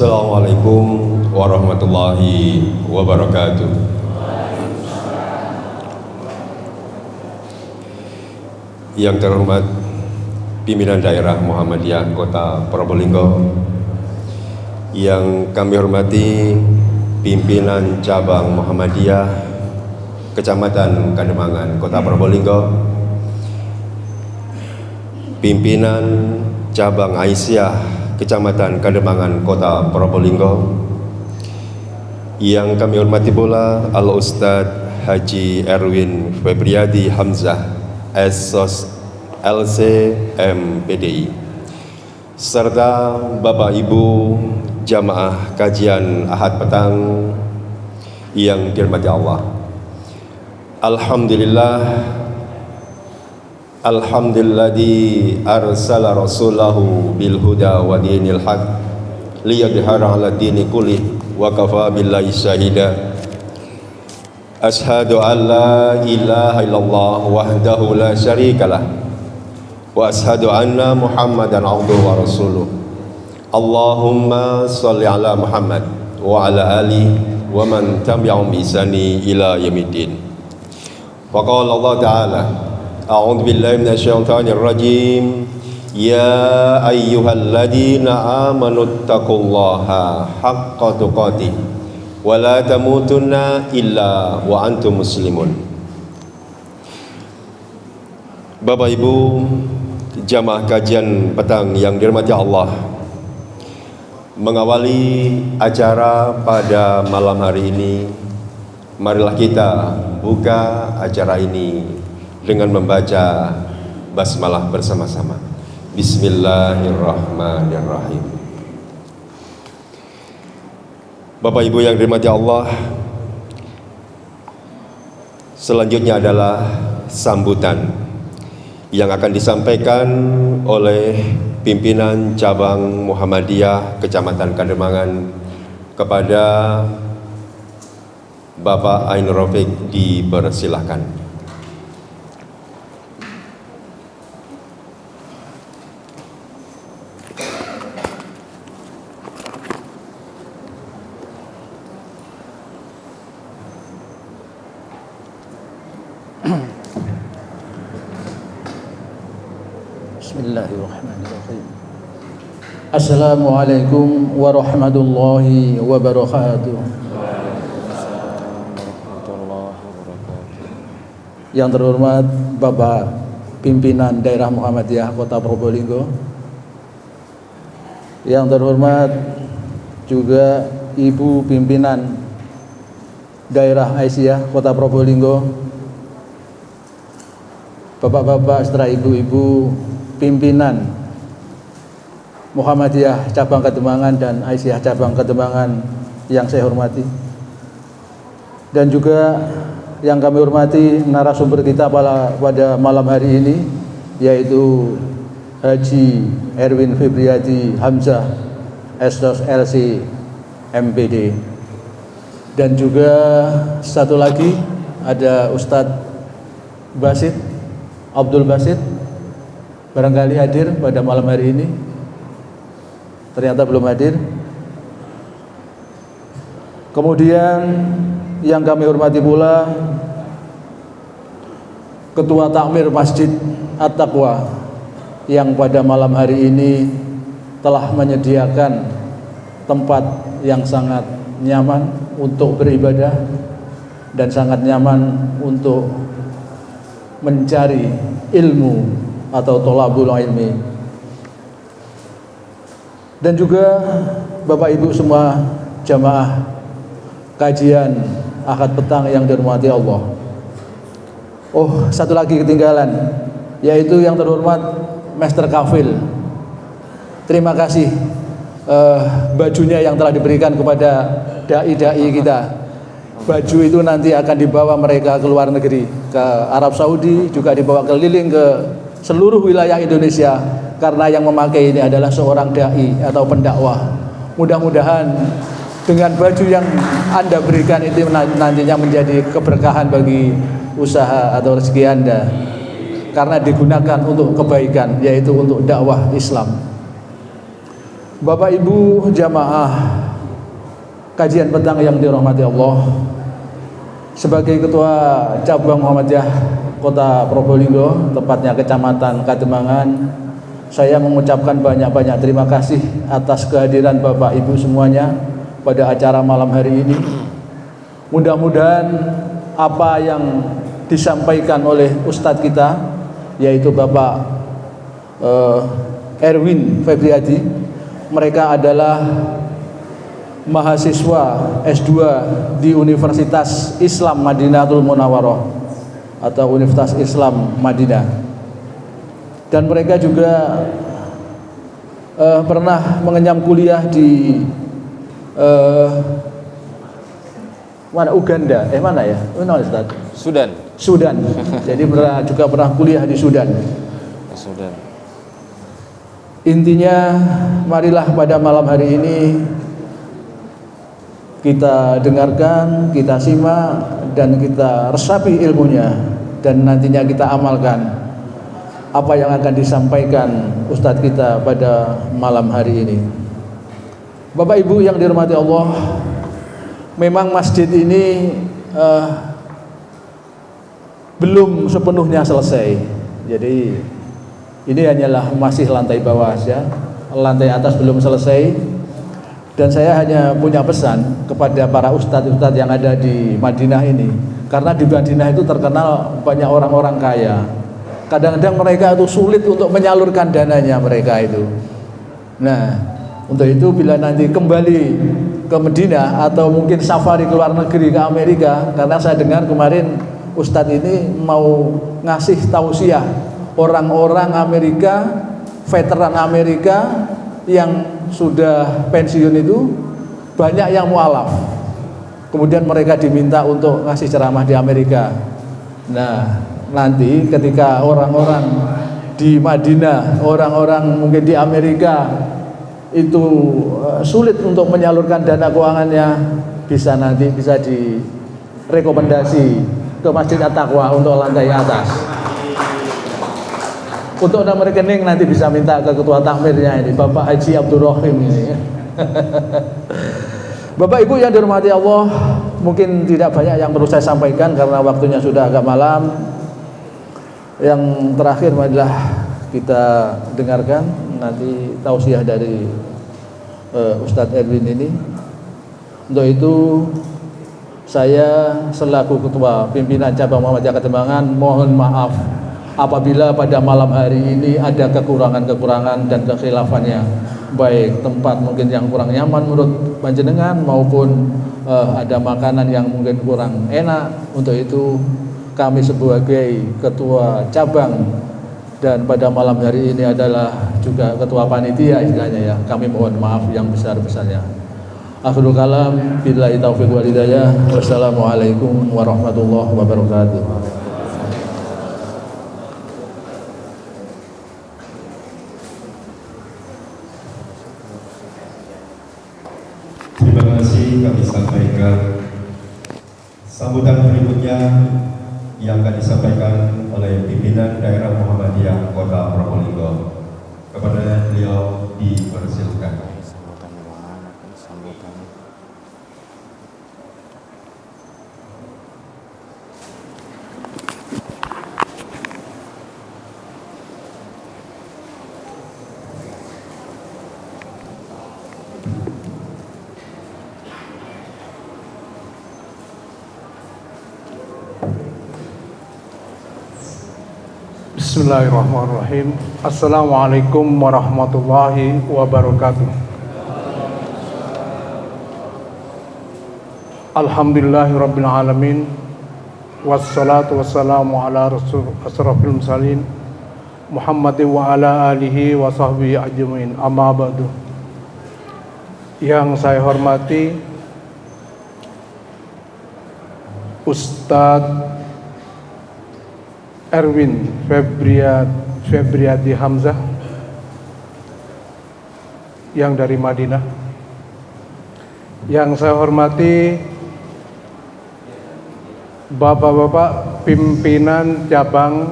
Assalamualaikum warahmatullahi wabarakatuh. Yang terhormat pimpinan daerah Muhammadiyah Kota Probolinggo, yang kami hormati pimpinan cabang Muhammadiyah Kecamatan Kademangan Kota Probolinggo, pimpinan cabang Aisyah Kecamatan Kademangan Kota Probolinggo, yang kami hormati pula Al-Ustadz Haji Erwin Febriadi Hamzah Esos LC MPDI, serta Bapak Ibu jamaah kajian Ahad petang yang dirahmati Allah. Alhamdulilladzi arsala rasulahu bil huda wa dinil haq liyadhhara 'ala dini kulli wa kafa billahi syahida. Asyhadu an la ilaha illallah wahdahu la syarikalah wa asyhadu anna Muhammadan 'abduhu wa rasuluh. Allahumma shalli 'ala Muhammad wa 'ala ali wa man tabi'ahum bi ihsani ila yaumiddin. Wa qala Allah ta'ala A'udzu billahi minasyaitonir rajim. Ya ayyuhalladzina amanu taqullaha haqqa tuqatih wa la tamutunna illa wa antum muslimun. Bapak Ibu jamaah kajian petang yang dirahmati Allah, mengawali acara pada malam hari ini, marilah kita buka acara ini dengan membaca basmalah bersama-sama. Bismillahirrahmanirrahim. Bapak Ibu yang dirahmati Allah, selanjutnya adalah sambutan yang akan disampaikan oleh pimpinan cabang Muhammadiyah Kecamatan Kademangan kepada Bapak Ainur Rafiq. Dipersilahkan. Bismillahirrahmanirrahim. Assalamualaikum warahmatullahi wabarakatuh. Yang terhormat Bapak Pimpinan Daerah Muhammadiyah Kota Probolinggo, yang terhormat juga Ibu Pimpinan Daerah Aisyah Kota Probolinggo, Bapak-bapak serta ibu-ibu pimpinan Muhammadiyah Cabang Kademangan dan Aisyah Cabang Kademangan yang saya hormati, dan juga yang kami hormati narasumber kita pada malam hari ini, yaitu Haji Erwin Febriadi Hamzah Esos LC MPD, dan juga satu lagi ada Ustadz Basit Abdul Basit, barangkali hadir pada malam hari ini, ternyata belum hadir. Kemudian yang kami hormati pula Ketua Takmir Masjid At-Taqwa yang pada malam hari ini telah menyediakan tempat yang sangat nyaman untuk beribadah dan sangat nyaman untuk mencari ilmu atau tholabul ilmi. Dan juga Bapak Ibu semua jamaah kajian Ahad petang yang dirahmati Allah. Oh, satu lagi ketinggalan, yaitu yang terhormat Master Kafil. Terima kasih bajunya yang telah diberikan kepada dai-dai kita. Baju itu nanti akan dibawa mereka ke luar negeri, ke Arab Saudi, juga dibawa keliling ke seluruh wilayah Indonesia, karena yang memakai ini adalah seorang dai atau pendakwah. Mudah-mudahan dengan baju yang Anda berikan itu nantinya menjadi keberkahan bagi usaha atau rezeki Anda, karena digunakan untuk kebaikan, yaitu untuk dakwah Islam. Bapak Ibu jamaah kajian petang yang dirahmati Allah, sebagai Ketua Cabang Muhammadiyah Kota Probolinggo, tepatnya Kecamatan Kademangan, saya mengucapkan banyak-banyak terima kasih atas kehadiran Bapak Ibu semuanya pada acara malam hari ini. Mudah-mudahan apa yang disampaikan oleh Ustadz kita, yaitu Bapak Erwin Febriadi, mereka adalah mahasiswa S2 di Universitas Islam Madinatul Munawwarah atau Universitas Islam Madinah, dan mereka juga pernah mengenyam kuliah di mana, Uganda, mana ya? Mana Ustaz? Sudan. Jadi juga pernah kuliah di Sudan. Intinya, marilah pada malam hari ini kita dengarkan, kita simak, dan kita resapi ilmunya, dan nantinya kita amalkan apa yang akan disampaikan Ustadz kita pada malam hari ini. Bapak Ibu yang dirahmati Allah, memang masjid ini belum sepenuhnya selesai. Jadi ini hanyalah masih lantai bawah saja, lantai atas belum selesai. Dan saya hanya punya pesan kepada para ustadz-ustadz yang ada di Madinah ini, karena di Madinah itu terkenal banyak orang-orang kaya. Kadang-kadang mereka itu sulit untuk menyalurkan dananya mereka itu. Nah, untuk itu bila nanti kembali ke Madinah atau mungkin safari ke luar negeri ke Amerika, karena saya dengar kemarin ustadz ini mau ngasih tausiah orang-orang Amerika, veteran Amerika yang sudah pensiun itu, banyak yang mualaf. Kemudian mereka diminta untuk ngasih ceramah di Amerika. Nah, nanti ketika orang-orang di Madinah, orang-orang mungkin di Amerika itu sulit untuk menyalurkan dana keuangannya, bisa direkomendasi ke Masjid At-Taqwa untuk lantai atas. Untuk nomor rekening nanti bisa minta ke ketua takmirnya ini, Bapak Haji Abdul Rahim ini. Bapak Ibu yang dirahmati Allah, mungkin tidak banyak yang perlu saya sampaikan karena waktunya sudah agak malam. Yang terakhir adalah kita dengarkan nanti tausiah dari Ustadz Erwin ini. Untuk itu saya selaku Ketua Pimpinan Cabang Muhammadiyah Kademangan mohon maaf apabila pada malam hari ini ada kekurangan-kekurangan dan kekhilafannya, baik tempat mungkin yang kurang nyaman menurut panjenengan maupun ada makanan yang mungkin kurang enak. Untuk itu kami sebagai ketua cabang dan pada malam hari ini adalah juga ketua panitia istilahnya ya, kami mohon maaf yang besar-besarnya. Akhirul kalam, billahi taufiq wal hidayah. Wassalamualaikum warahmatullahi wabarakatuh. Terima kasih kami sampaikan. Sambutan berikutnya yang akan disampaikan oleh pimpinan daerah Muhammadiyah Kota Probolinggo. Kepada beliau dipersilakan. Bismillahirrahmanirrahim. Assalamualaikum warahmatullahi wabarakatuh. Alhamdulillahirabbil alamin. Wassalatu wassalamu ala rasul asrafil mursalin Muhammadin wa ala alihi wa sahbihi ajmain. Amma ba'du. Yang saya hormati Ustadz Erwin Febriadi Hamzah yang dari Madinah. Yang saya hormati Bapak-bapak pimpinan cabang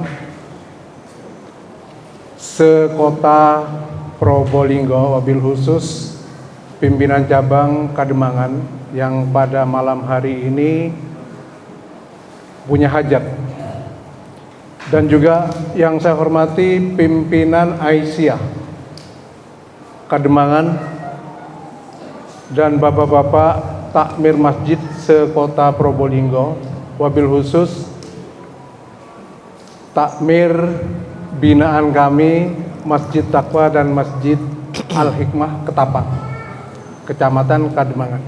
sekota Probolinggo, wabil khusus pimpinan cabang Kademangan yang pada malam hari ini punya hajat, dan juga yang saya hormati pimpinan Aisyah Kademangan dan bapak-bapak takmir masjid sekota Probolinggo, wabil khusus takmir binaan kami Masjid Taqwa dan Masjid Al-Hikmah Ketapang, Kecamatan Kademangan.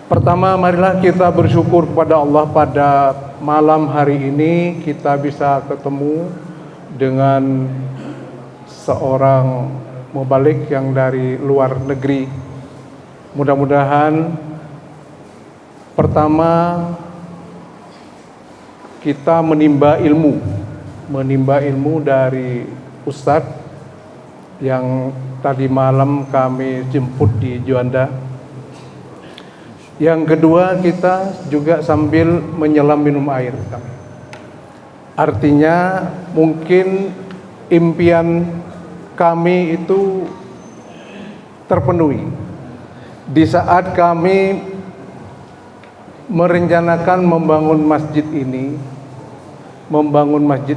Pertama, marilah kita bersyukur kepada Allah pada malam hari ini kita bisa ketemu dengan seorang mubalik yang dari luar negeri. Mudah-mudahan pertama kita menimba ilmu dari Ustadz yang tadi malam kami jemput di Juanda. Yang kedua, kita juga sambil menyelam minum air. Artinya mungkin impian kami itu terpenuhi di saat kami merencanakan membangun masjid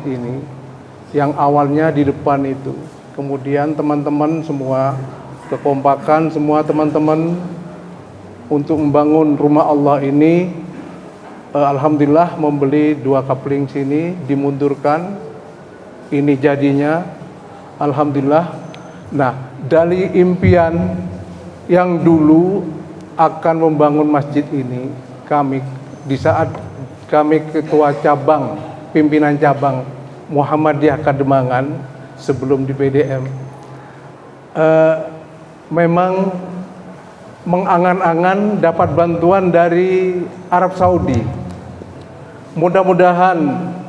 ini yang awalnya di depan itu. Kemudian teman-teman semua kekompakan, semua teman-teman untuk membangun rumah Allah ini, alhamdulillah membeli 2 kapling sini, dimundurkan, ini jadinya, alhamdulillah. Nah, dari impian yang dulu akan membangun masjid ini, kami di saat kami ketua cabang, pimpinan cabang Muhammadiyah Kademangan sebelum di PDM, memang mengangan-angan dapat bantuan dari Arab Saudi. Mudah-mudahan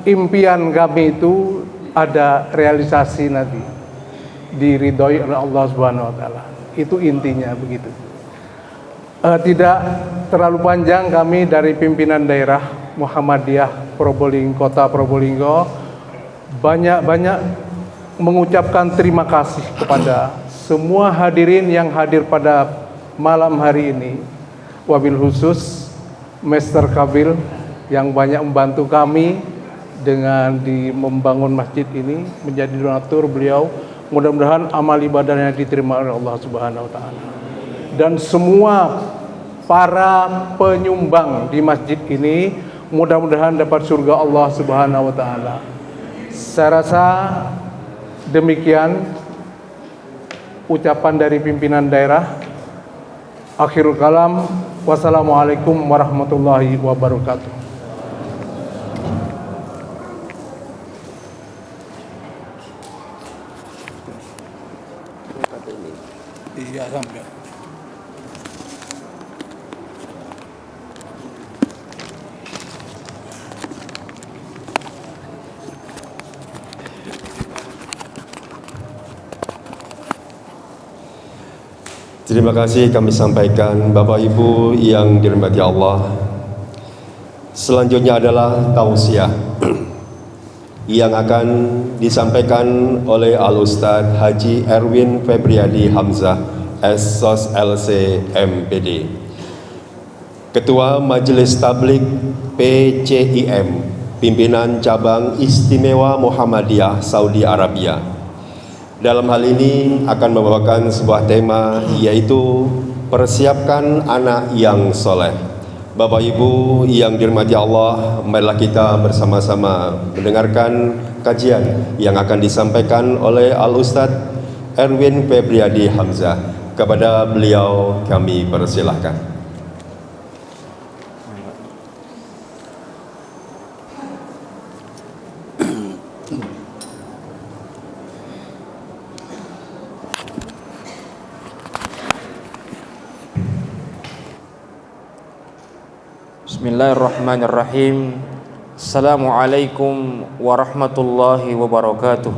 impian kami itu ada realisasi nanti, diridhoi oleh Allah Subhanahu wa taala. Itu intinya begitu. Tidak terlalu panjang, kami dari pimpinan daerah Muhammadiyah Probolinggo, Kota Probolinggo banyak-banyak mengucapkan terima kasih kepada semua hadirin yang hadir pada malam hari ini, wabil khusus Mr. Kabil yang banyak membantu kami dengan membangun masjid ini, menjadi donatur beliau. Mudah-mudahan amal ibadahnya diterima oleh Allah Subhanahu wa taala. Dan semua para penyumbang di masjid ini mudah-mudahan dapat surga Allah Subhanahu wa taala. Saya rasa demikian ucapan dari pimpinan daerah. Akhirul kalam, wassalamualaikum warahmatullahi wabarakatuh. Iya, sampai. Terima kasih kami sampaikan Bapak Ibu yang dirahmati Allah. Selanjutnya adalah tausiah yang akan disampaikan oleh Al-Ustadz Haji Erwin Febriadi Hamzah, SOS LC MPD, Ketua Majelis Tabligh PCIM, Pimpinan Cabang Istimewa Muhammadiyah Saudi Arabia. Dalam hal ini akan membawakan sebuah tema, yaitu persiapkan anak yang soleh. Bapak Ibu yang dirahmati Allah, marilah kita bersama-sama mendengarkan kajian yang akan disampaikan oleh Al-Ustadz Erwin Febriadi Hamzah. Kepada beliau kami persilahkan. Bismillahirrahmanirrahim. Assalamualaikum warahmatullahi wabarakatuh.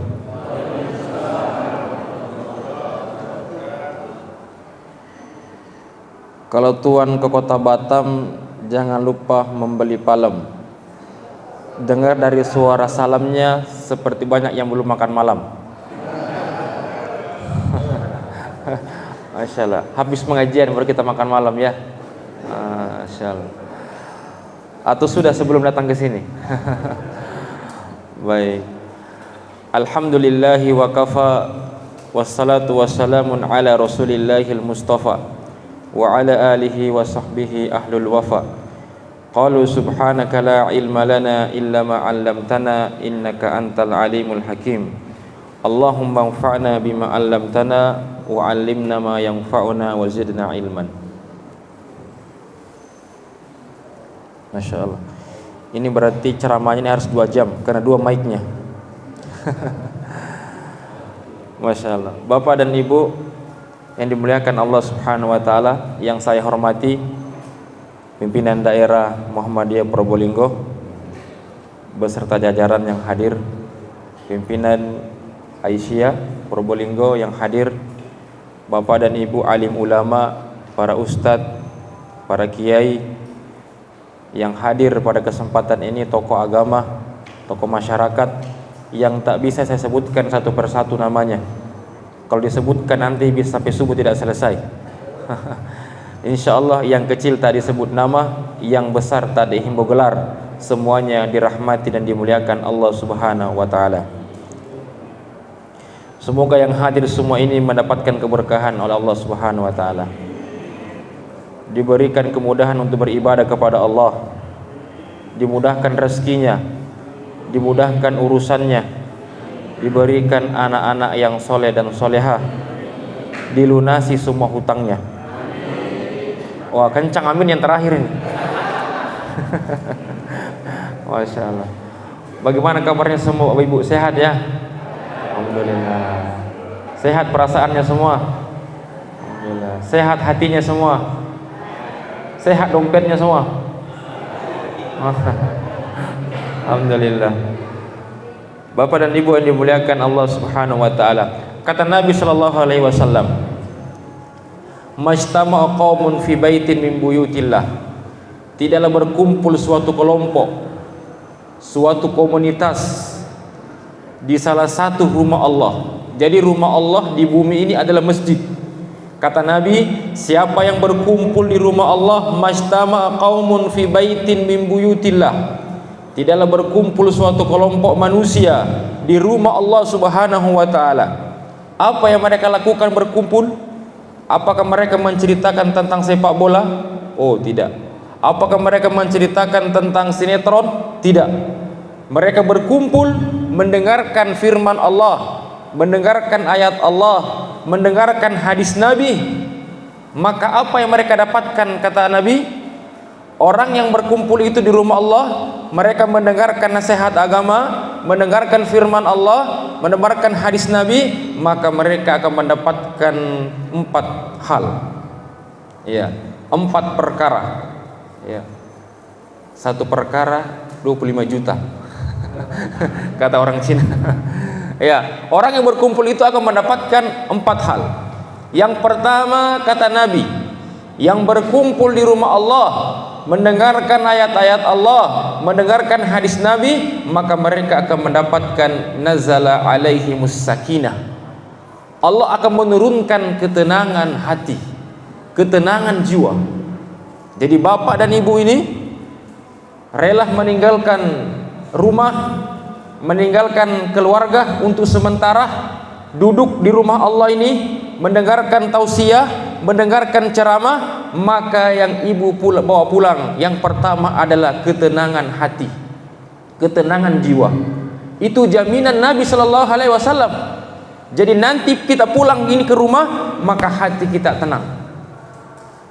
Kalau tuan ke kota Batam, jangan lupa membeli palem. Dengar dari suara salamnya seperti banyak yang belum makan malam. Masya Allah. Habis pengajian baru kita makan malam ya. Masya Allah. Atau sudah sebelum datang ke sini? Baik. Alhamdulillahi wa kafa, wassalatu wassalamun ala rasulillahil mustafa wa ala alihi wa sahbihi ahlul wafa. Qalu subhanaka la ilma lana illa ma 'allamtana innaka antal alimul hakim. Allahumma anfa'na bima 'allamtana wa 'allimna ma yanfa'una wa zidna ilman. Masya Allah. Ini berarti ceramahnya ini harus 2 jam karena 2 mic-nya. Masya Allah. Bapak dan Ibu yang dimuliakan Allah Subhanahu wa taala, yang saya hormati pimpinan daerah Muhammadiyah Probolinggo beserta jajaran yang hadir, pimpinan Aisyah Probolinggo yang hadir, Bapak dan Ibu alim ulama, para ustadz, para kiai yang hadir pada kesempatan ini, tokoh agama, tokoh masyarakat yang tak bisa saya sebutkan satu persatu namanya. Kalau disebutkan nanti bisa sampai subuh tidak selesai. Insya Allah yang kecil tak disebut nama, yang besar tak dihimbau gelar, semuanya dirahmati dan dimuliakan Allah Subhanahu wa taala. Semoga yang hadir semua ini mendapatkan keberkahan oleh Allah Subhanahu wa taala. Diberikan kemudahan untuk beribadah kepada Allah, dimudahkan rezekinya, dimudahkan urusannya, diberikan anak-anak yang soleh dan solehah, dilunasi semua hutangnya. Wah, kencang amin yang terakhir ini. Masya Allah. Bagaimana kabarnya semua Bapak Ibu, sehat ya? Alhamdulillah. Sehat perasaannya semua? Alhamdulillah. Sehat hatinya semua? Sehat dompetnya semua? Alhamdulillah. Bapak dan Ibu yang dimuliakan Allah Subhanahu wa taala, kata Nabi sallallahu alaihi wasallam, "Majtama'a qaumun fi baitin min buyutillah." Tidaklah berkumpul suatu kelompok, suatu komunitas di salah satu rumah Allah. Jadi rumah Allah di bumi ini adalah masjid. Kata Nabi, siapa yang berkumpul di rumah Allah, majtama'a qaumun fi baitin min buyutillah. Tidaklah berkumpul suatu kelompok manusia di rumah Allah Subhanahu wa taala. Apa yang mereka lakukan berkumpul? Apakah mereka menceritakan tentang sepak bola? Oh, tidak. Apakah mereka menceritakan tentang sinetron? Tidak. Mereka berkumpul mendengarkan firman Allah, mendengarkan ayat Allah, mendengarkan hadis Nabi. Maka apa yang mereka dapatkan, kata Nabi, orang yang berkumpul itu di rumah Allah, mereka mendengarkan nasihat agama, mendengarkan firman Allah, mendengarkan hadis Nabi, maka mereka akan mendapatkan 4 hal. Ya, 4 perkara. Ya. 1 perkara 25 juta. Kata orang Cina. Ya, orang yang berkumpul itu akan mendapatkan 4 hal. Yang pertama, kata Nabi, yang berkumpul di rumah Allah, mendengarkan ayat-ayat Allah, mendengarkan hadis Nabi, maka mereka akan mendapatkan nazala alaihimus sakinah. Allah akan menurunkan ketenangan hati, ketenangan jiwa. Jadi bapak dan ibu ini rela meninggalkan rumah, meninggalkan keluarga untuk sementara duduk di rumah Allah ini, mendengarkan tausiah, mendengarkan ceramah. Maka yang ibu bawa pulang yang pertama adalah ketenangan hati, ketenangan jiwa. Itu jaminan Nabi sallallahu alaihi wasallam. Jadi nanti kita pulang ini ke rumah, maka hati kita tenang.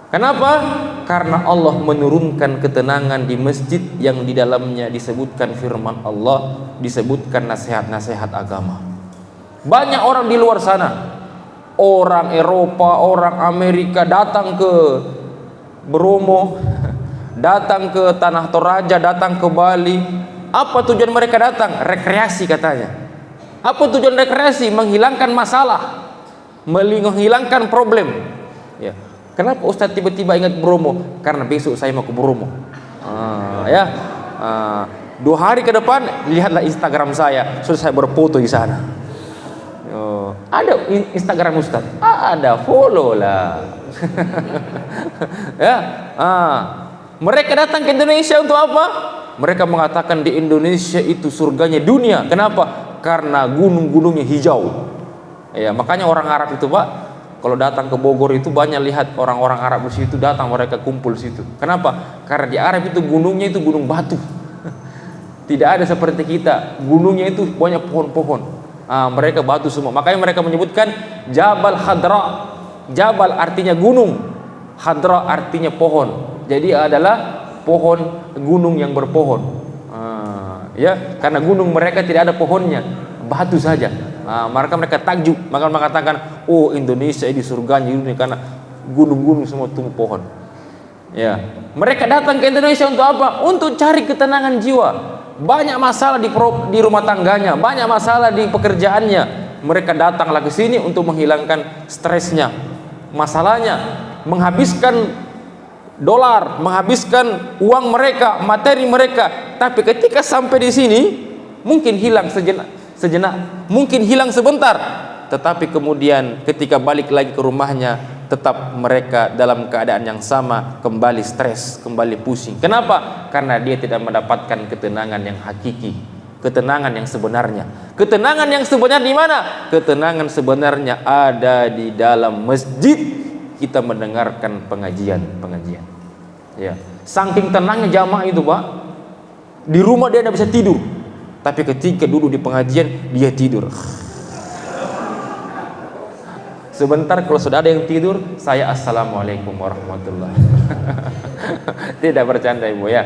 Kenapa? Karena Allah menurunkan ketenangan di masjid yang di dalamnya disebutkan firman Allah, disebutkan nasihat-nasihat agama. Banyak orang di luar sana, orang Eropa, orang Amerika datang ke Bromo, datang ke Tanah Toraja, datang ke Bali. Apa tujuan mereka datang? Rekreasi katanya. Apa tujuan rekreasi? Menghilangkan masalah, menghilangkan problem. Ya. Kenapa Ustadz tiba-tiba ingat Bromo? Karena besok saya mau ke Bromo. 2 hari ke depan lihatlah Instagram saya, sudah saya berfoto di sana. Ada Instagram Ustaz? Ada, follow lah. Ya, mereka datang ke Indonesia untuk apa? Mereka mengatakan di Indonesia itu surganya dunia. Kenapa? Karena gunung-gunungnya hijau. Ya, makanya orang Arab itu, Pak, kalau datang ke Bogor itu banyak lihat orang-orang Arab di situ datang, mereka kumpul di situ. Kenapa? Karena di Arab itu gunungnya itu gunung batu. Tidak ada seperti kita, gunungnya itu banyak pohon-pohon. Mereka batu semua. Makanya mereka menyebutkan Jabal Khadra. Jabal artinya gunung, Khadra artinya pohon. Jadi adalah pohon, gunung yang berpohon. Ya, karena gunung mereka tidak ada pohonnya, batu saja. Mereka takjub, maka mengatakan, oh Indonesia ini surganya ini karena gunung-gunung semua tumbuh pohon. Ya, mereka datang ke Indonesia untuk apa? Untuk cari ketenangan jiwa. Banyak masalah di rumah tangganya, banyak masalah di pekerjaannya. Mereka datanglah ke sini untuk menghilangkan stresnya, masalahnya, menghabiskan dolar, menghabiskan uang mereka, materi mereka. Tapi ketika sampai di sini, mungkin hilang sejenak, mungkin hilang sebentar. Tetapi kemudian ketika balik lagi ke rumahnya, tetap mereka dalam keadaan yang sama, kembali stres, kembali pusing. Kenapa? Karena dia tidak mendapatkan ketenangan yang hakiki, ketenangan yang sebenarnya. Ketenangan yang sebenarnya di mana? Ketenangan sebenarnya ada di dalam masjid. Kita mendengarkan pengajian. Ya, saking tenangnya jamaah itu, Pak. Di rumah dia tidak bisa tidur, tapi ketika duduk di pengajian dia tidur. Sebentar kalau sudah ada yang tidur, saya assalamualaikum warahmatullahi. Tidak bercanda Ibu ya.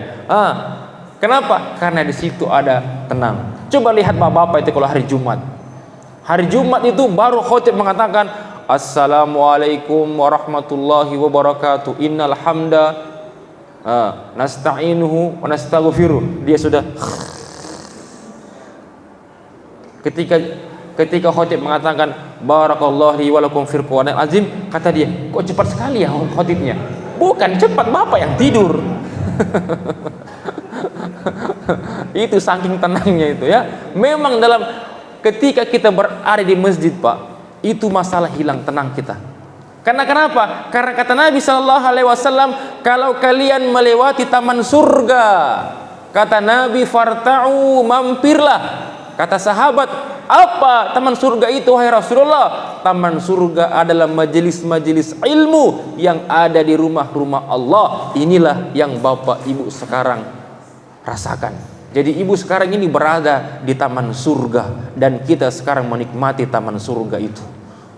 Kenapa? Karena di situ ada tenang. Coba lihat bapak-bapak itu kalau hari Jumat. Hari Jumat itu baru khotib mengatakan assalamualaikum warahmatullahi wabarakatuh. Innal hamda nasta'inuhu wa nastaghfiruh. Dia sudah ketika khotib mengatakan barakallahu li wa lakum fil Qur'anil azim, kata dia, kok cepat sekali ya khotibnya? Bukan cepat, bapak yang tidur. Itu saking tenangnya itu ya. Memang dalam ketika kita berada di masjid, Pak, itu masalah hilang tenang kita. Karena kenapa? Karena kata Nabi sallallahu alaihi wasallam, kalau kalian melewati taman surga, kata Nabi, farta'u, mampirlah. Kata sahabat, apa taman surga itu wahai Rasulullah? Taman surga adalah majelis-majelis ilmu yang ada di rumah-rumah Allah. Inilah yang Bapak Ibu sekarang rasakan. Jadi ibu sekarang ini berada di taman surga dan kita sekarang menikmati taman surga itu.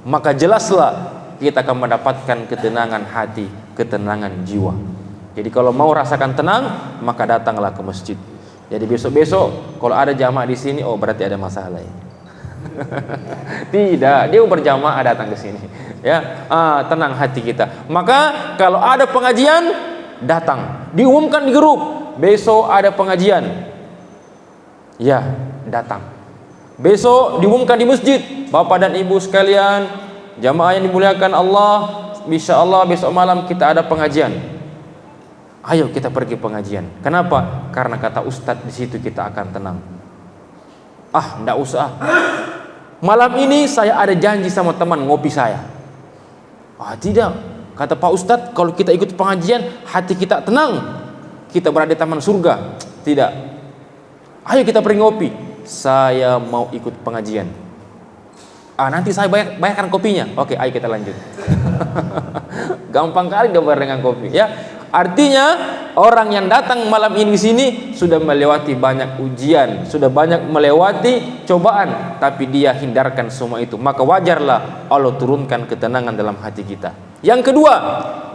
Maka jelaslah kita akan mendapatkan ketenangan hati, ketenangan jiwa. Jadi kalau mau rasakan tenang, maka datanglah ke masjid. Jadi besok-besok kalau ada jamaah di sini, oh berarti ada masalah ya. Tidak, dia berjamaah datang ke sini. Ya, tenang hati kita. Maka kalau ada pengajian, datang. Diumumkan di grup, besok ada pengajian. Ya, datang. Besok diumumkan di masjid, Bapak dan Ibu sekalian, jamaah yang dimuliakan Allah, insyaallah besok malam kita ada pengajian. Ayo kita pergi pengajian. Kenapa? Karena kata Ustadz di situ kita akan tenang. Enggak usah. Malam ini saya ada janji sama teman ngopi saya. Tidak. Kata Pak Ustadz, kalau kita ikut pengajian, hati kita tenang. Kita berada di taman surga. Tidak. Ayo kita pergi ngopi. Saya mau ikut pengajian. Nanti saya bayarkan kopinya. Oke, ayo kita lanjut. Gampang kali dia bayar dengan kopi, ya. Artinya orang yang datang malam ini di sini sudah melewati banyak ujian, sudah banyak melewati cobaan, tapi dia hindarkan semua itu. Maka wajarlah Allah turunkan ketenangan dalam hati kita. Yang kedua,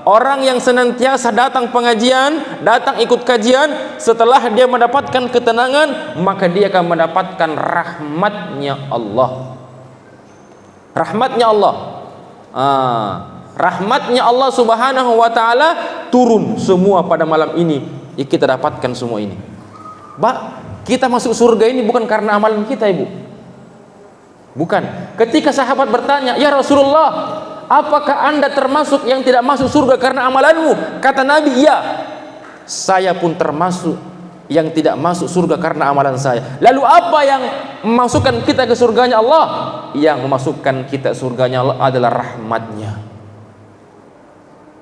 orang yang senantiasa datang pengajian, datang ikut kajian, setelah dia mendapatkan ketenangan, maka dia akan mendapatkan rahmatnya Allah. Rahmatnya Allah. Rahmatnya Allah subhanahu wa ta'ala turun semua pada malam ini. Kita dapatkan semua ini. Kita masuk surga ini bukan karena amalan kita, Ibu. Bukan. Ketika sahabat bertanya, ya Rasulullah, apakah anda termasuk yang tidak masuk surga karena amalanmu? Kata Nabi, iya, saya pun termasuk yang tidak masuk surga karena amalan saya. Lalu apa yang memasukkan kita ke surganya Allah? yang memasukkan kita surganya Allah adalah rahmatnya.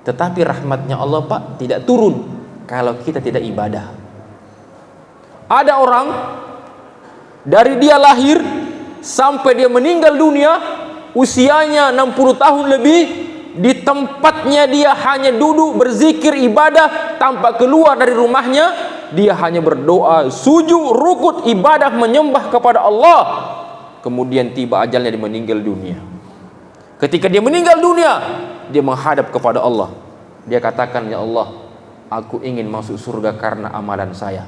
Tetapi rahmatnya Allah Pak tidak turun kalau kita tidak ibadah. Ada orang dari dia lahir sampai dia meninggal dunia usianya 60 tahun lebih, di tempatnya dia hanya duduk berzikir ibadah tanpa keluar dari rumahnya. Dia hanya berdoa, sujud, rukut, ibadah, menyembah kepada Allah. Kemudian tiba ajalnya dia meninggal dunia. Ketika dia meninggal dunia, dia menghadap kepada Allah. Dia katakan, ya Allah, aku ingin masuk surga karena amalan saya.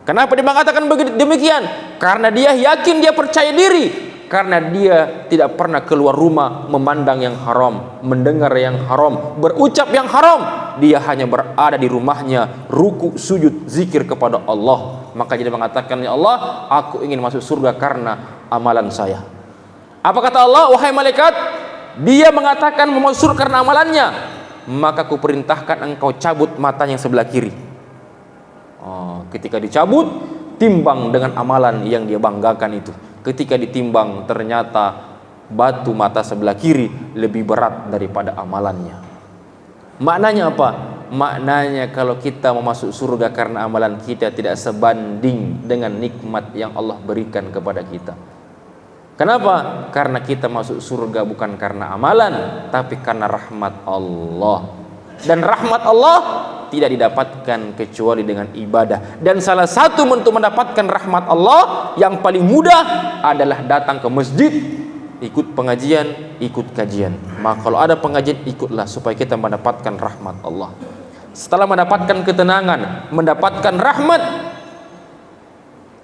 Kenapa dia mengatakan demikian? Karena dia yakin, dia percaya diri. Karena dia tidak pernah keluar rumah memandang yang haram, mendengar yang haram, berucap yang haram. Dia hanya berada di rumahnya, ruku, sujud, zikir kepada Allah. Maka dia mengatakan, ya Allah, aku ingin masuk surga karena amalan saya. Apa kata Allah? Wahai malaikat, dia mengatakan mau masuk surga karena amalannya, maka kuperintahkan engkau cabut matanya yang sebelah kiri. Ketika dicabut, timbang dengan amalan yang dia banggakan itu. Ketika ditimbang, ternyata batu mata sebelah kiri lebih berat daripada amalannya. Maknanya apa? Maknanya kalau kita mau masuk surga karena amalan kita tidak sebanding dengan nikmat yang Allah berikan kepada kita. Kenapa? Karena kita masuk surga bukan karena amalan, tapi karena rahmat Allah. Dan rahmat Allah tidak didapatkan kecuali dengan ibadah. Dan salah satu untuk mendapatkan rahmat Allah yang paling mudah adalah datang ke masjid, ikut pengajian, ikut kajian. Maka kalau ada pengajian, ikutlah supaya kita mendapatkan rahmat Allah. Setelah mendapatkan ketenangan, mendapatkan rahmat,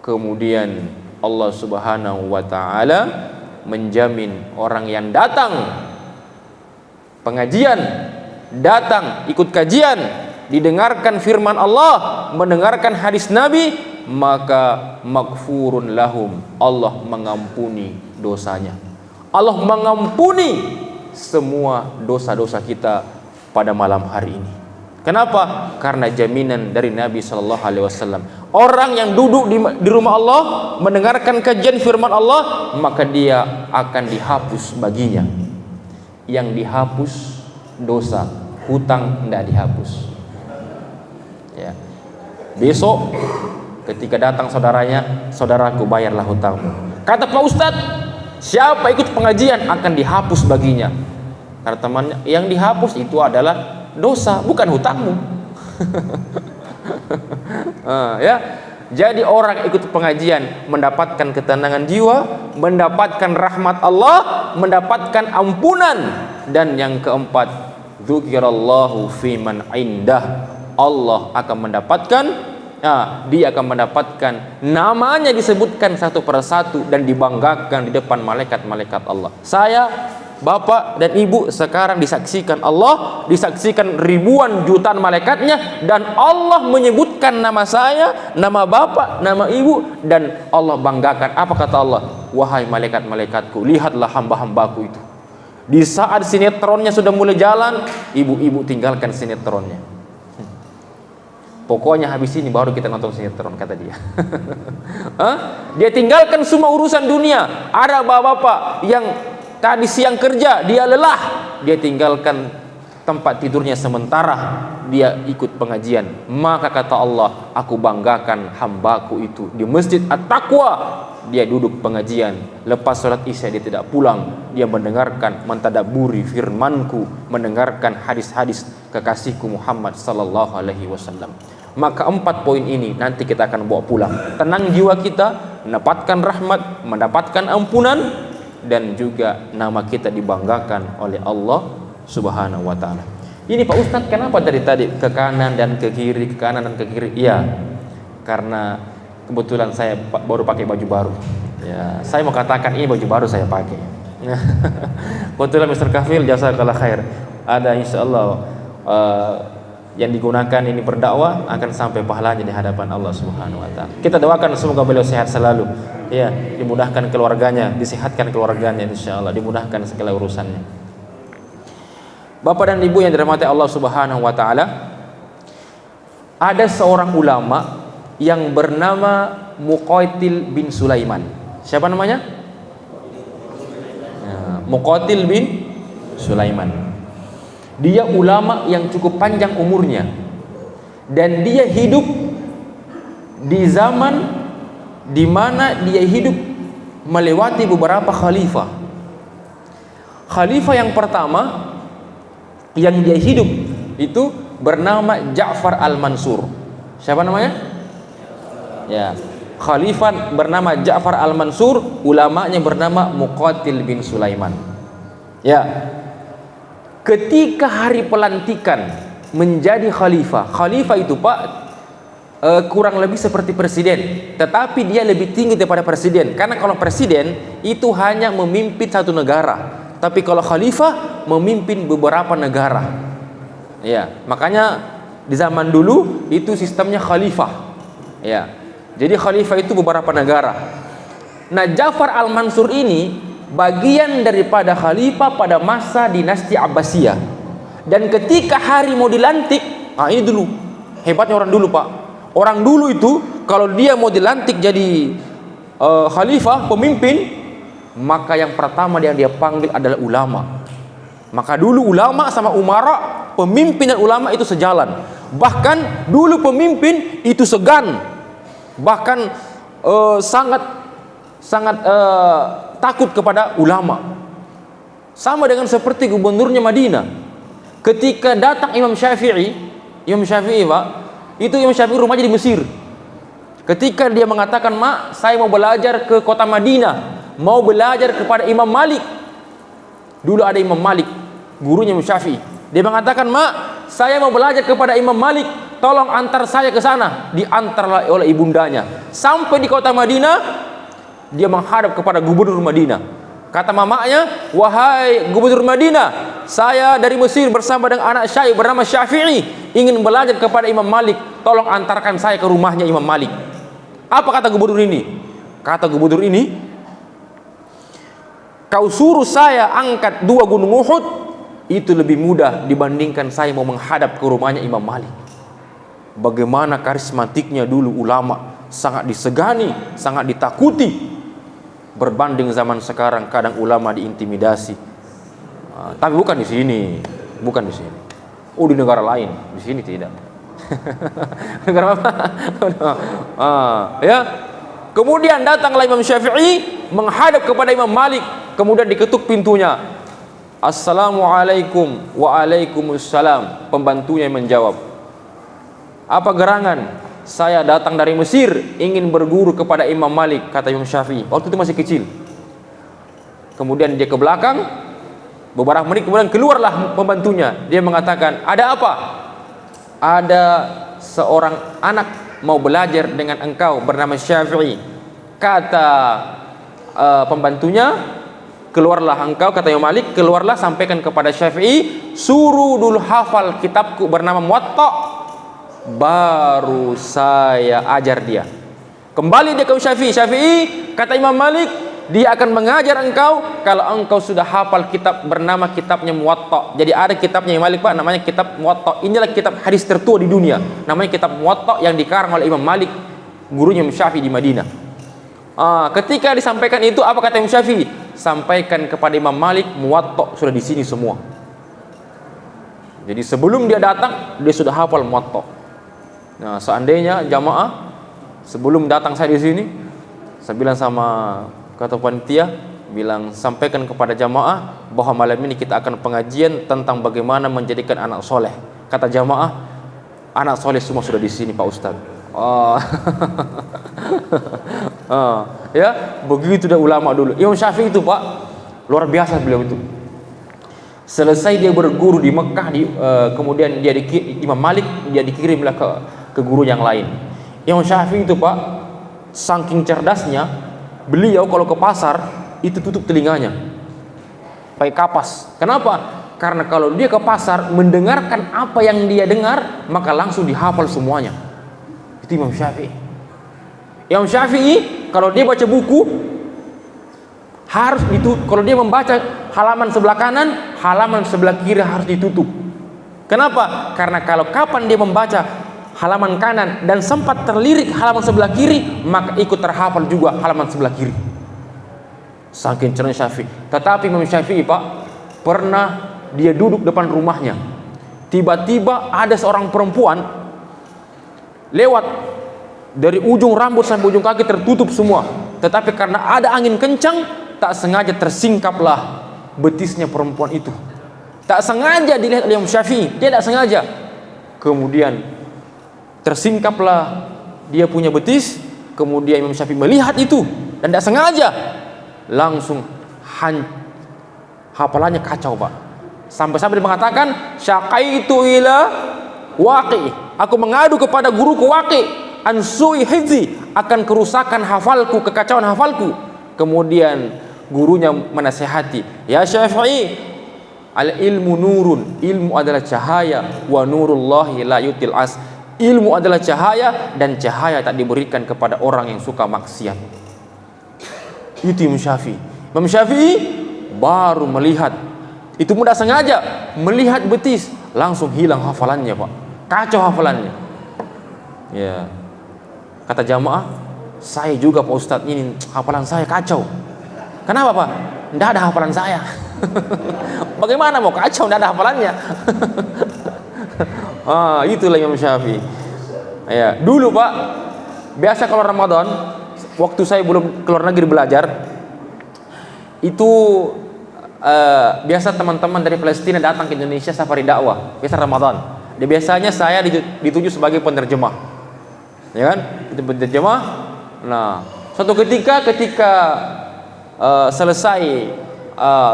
kemudian Allah Subhanahu wa ta'ala menjamin orang yang datang pengajian, datang ikut kajian, didengarkan firman Allah, mendengarkan hadis Nabi, maka maghfurun lahum, Allah mengampuni dosanya. Allah mengampuni semua dosa-dosa kita pada malam hari ini. Kenapa? Karena jaminan dari Nabi SAW. Orang yang duduk di rumah Allah, mendengarkan kajian firman Allah, maka dia akan dihapus baginya. Yang dihapus dosa, hutang tidak dihapus. Ya. Besok ketika datang saudaranya, saudaraku bayarlah hutangmu. Kata Pak Ustadz, siapa ikut pengajian akan dihapus baginya. Karena temannya, yang dihapus itu adalah dosa, bukan hutangmu. Ya. Jadi orang ikut pengajian mendapatkan ketenangan jiwa, mendapatkan rahmat Allah, mendapatkan ampunan. Dan yang keempat, dzukirallahu fiman indah, Allah akan mendapatkan, dia akan mendapatkan namanya disebutkan satu persatu dan dibanggakan di depan malaikat-malaikat Allah. Saya, Bapak dan Ibu sekarang disaksikan Allah, disaksikan ribuan jutaan malaikatnya, dan Allah menyebutkan nama saya, nama Bapak, nama Ibu, dan Allah banggakan. Apa kata Allah? Wahai malaikat-malaikatku, lihatlah hamba-hambaku itu. Di saat sinetronnya sudah mulai jalan, ibu-ibu tinggalkan sinetronnya. Pokoknya habis ini baru kita nonton sinetron, kata dia. Dia tinggalkan semua urusan dunia. Ada bapak-bapak yang tadi siang kerja, dia lelah, dia tinggalkan tempat tidurnya sementara, dia ikut pengajian. Maka kata Allah, aku banggakan hambaku itu di Masjid At-Taqwa. Dia duduk pengajian, lepas sholat isya dia tidak pulang, dia mendengarkan, mentadaburi firmanku, mendengarkan hadis-hadis kekasihku Muhammad sallallahu alaihi wasallam. Maka 4 poin ini nanti kita akan bawa pulang. Tenang jiwa kita, mendapatkan rahmat, mendapatkan ampunan, dan juga nama kita dibanggakan oleh Allah Subhanahu wa ta'ala. Ini Pak Ustadz, kenapa dari tadi ke kanan dan ke kiri, ke kanan dan ke kiri? Iya, karena kebetulan saya baru pakai baju baru. Ya, saya mau katakan ini baju baru saya pakai. Kebetulan Mr. Kafil, jazakallah khair. Ada insyaallah yang digunakan ini berdakwah akan sampai pahalanya di hadapan Allah Subhanahu wa ta'ala. Kita doakan semoga beliau sehat selalu. Ya, dimudahkan keluarganya, disehatkan keluarganya insyaallah, dimudahkan segala urusannya. Bapak dan Ibu yang dirahmati Allah Subhanahu wa ta'ala, ada seorang ulama yang bernama Muqaitil bin Sulaiman. Siapa namanya? Muqatil bin Sulaiman. Dia ulama yang cukup panjang umurnya, dan dia hidup di zaman di mana dia hidup melewati beberapa khalifah. Khalifah yang pertama yang dia hidup itu bernama Ja'far al-Mansur. Siapa namanya? Ya, khalifah bernama Ja'far al-Mansur, ulamanya bernama Muqatil bin Sulaiman. Ya. Ketika hari pelantikan menjadi khalifah, khalifah itu Pak kurang lebih seperti presiden, tetapi dia lebih tinggi daripada presiden. Karena kalau presiden itu hanya memimpin satu negara, tapi kalau khalifah memimpin beberapa negara. Ya, makanya di zaman dulu itu sistemnya khalifah. Ya, jadi khalifah itu beberapa negara. Nah, Ja'far al-Mansur ini bagian daripada khalifah pada masa dinasti Abbasiyah. Dan ketika hari mau dilantik, ini dulu hebatnya orang dulu Pak. Orang dulu itu kalau dia mau dilantik jadi khalifah, pemimpin, maka yang pertama yang dia panggil adalah ulama. Maka dulu ulama sama umara, pemimpin dan ulama itu sejalan. Bahkan dulu pemimpin itu segan, bahkan sangat takut kepada ulama. Sama dengan seperti gubernurnya Madinah. Ketika datang Imam Syafi'i Pak, itu Imam Syafi'i rumahnya di Mesir. Ketika dia mengatakan, "Mak, saya mau belajar ke kota Madinah, mau belajar kepada Imam Malik." Dulu ada Imam Malik, gurunya Imam Syafi'i. Dia mengatakan, "Mak, saya mau belajar kepada Imam Malik, tolong antar saya ke sana." Diantarlah oleh ibundanya. Sampai di kota Madinah, dia menghadap kepada gubernur Madinah. Kata mamanya, "Wahai gubernur Madinah, saya dari Mesir bersama dengan anak saya bernama Syafi'i ingin belajar kepada Imam Malik, tolong antarkan saya ke rumahnya Imam Malik." Apa kata gubernur ini? Kata gubernur ini, "Kau suruh saya angkat 2 gunung Uhud, itu lebih mudah dibandingkan saya mau menghadap ke rumahnya Imam Malik." Bagaimana karismatiknya dulu ulama, sangat disegani, sangat ditakuti. Berbanding zaman sekarang, kadang ulama diintimidasi. Tapi bukan di sini, bukan di sini. Di negara lain, di sini tidak. Negara apa? Ya. Kemudian datanglah Imam Syafi'i menghadap kepada Imam Malik, kemudian diketuk pintunya. "Assalamualaikum." "Waalaikumsalam." Pembantunya menjawab, "Apa gerangan?" "Saya datang dari Mesir, ingin berguru kepada Imam Malik," kata Imam Syafi'i. Waktu itu masih kecil. Kemudian dia ke belakang, beberapa menit kemudian keluarlah pembantunya. Dia mengatakan, "Ada apa?" "Ada seorang anak mau belajar dengan engkau bernama Syafi'i." Kata pembantunya, "Keluarlah engkau," kata Imam Malik, "keluarlah sampaikan kepada Syafi'i, suruh dulu hafal kitabku bernama Muwatta, baru saya ajar dia." Kembali dia ke Syafi'i. "Syafi'i," kata Imam Malik, "dia akan mengajar engkau kalau engkau sudah hafal kitab bernama kitabnya Muwatta." Jadi ada kitabnya Imam Malik Pak, namanya kitab Muwatta. Inilah kitab hadis tertua di dunia, namanya kitab Muwatta yang dikarang oleh Imam Malik, gurunya Imam Syafi'i di Madinah. Ketika disampaikan itu, apa kata Imam Syafi'i? "Sampaikan kepada Imam Malik, Muwatta sudah di sini semua." Jadi sebelum dia datang, dia sudah hafal Muwatta. Nah, seandainya jamaah sebelum datang saya di sini, saya bilang sama ketua panitia, bilang sampaikan kepada jamaah bahwa malam ini kita akan pengajian tentang bagaimana menjadikan anak soleh. Kata jamaah, anak soleh semua sudah di sini Pak Ustaz. Ya, begitu dah ulama dulu. Imam Syafi'i itu Pak, luar biasa beliau itu. Selesai dia berguru di Mekah, kemudian dia Imam Malik, dia dikirimlah ke guru yang lain. Imam Syafi'i itu Pak, saking cerdasnya, beliau kalau ke pasar itu tutup telinganya pakai kapas. Kenapa? Karena kalau dia ke pasar mendengarkan apa yang dia dengar, maka langsung dihafal semuanya. Itu Imam Syafi'i. Imam Syafi'i kalau dia baca buku harus ditutup. Kalau dia membaca halaman sebelah kanan, halaman sebelah kiri harus ditutup. Kenapa? Karena kalau kapan dia membaca halaman kanan dan sempat terlirik halaman sebelah kiri, maka ikut terhafal juga halaman sebelah kiri. Saking cerdas Syafi'i. Tetapi Imam Syafi'i, Pak, pernah dia duduk depan rumahnya. Tiba-tiba ada seorang perempuan lewat, dari ujung rambut sampai ujung kaki tertutup semua. Tetapi karena ada angin kencang, tak sengaja tersingkaplah betisnya perempuan itu. Tak sengaja dilihat oleh Imam Syafi'i, dia tak sengaja. Kemudian tersingkaplah dia punya betis. Kemudian Imam Syafi'i melihat itu dan tak sengaja, langsung hafalannya kacau, Pak. Sampai-sampai dia mengatakan, syaqaitu ila Waqi, aku mengadu kepada guruku Waqi an su'i hifzi, akan kerusakan hafalku, kekacauan hafalku. Kemudian gurunya menasihati, ya Syafi'i, al ilmu nurun, ilmu adalah cahaya, wa nurullahi la yutil as, ilmu adalah cahaya dan cahaya tak diberikan kepada orang yang suka maksiat. Itu Imam Syafi'i. Imam Syafi'i baru melihat, itu mudah sengaja melihat betis, langsung hilang hafalannya, Pak. Kacau hafalannya. Ya. Kata jamaah, saya juga Pak Ustadz, ini hafalan saya kacau. Kenapa, Pak? Tidak ada hafalan saya. Bagaimana mau kacau tidak ada hafalannya? Itulah Imam Syafi'i. Ya, dulu, Pak, biasa kalau Ramadan, waktu saya belum keluar negeri belajar, itu biasa teman-teman dari Palestina datang ke Indonesia safari dakwah, biasa Ramadan. Biasanya saya dituju sebagai penerjemah, ya kan? Itu penerjemah. Nah, suatu ketika selesai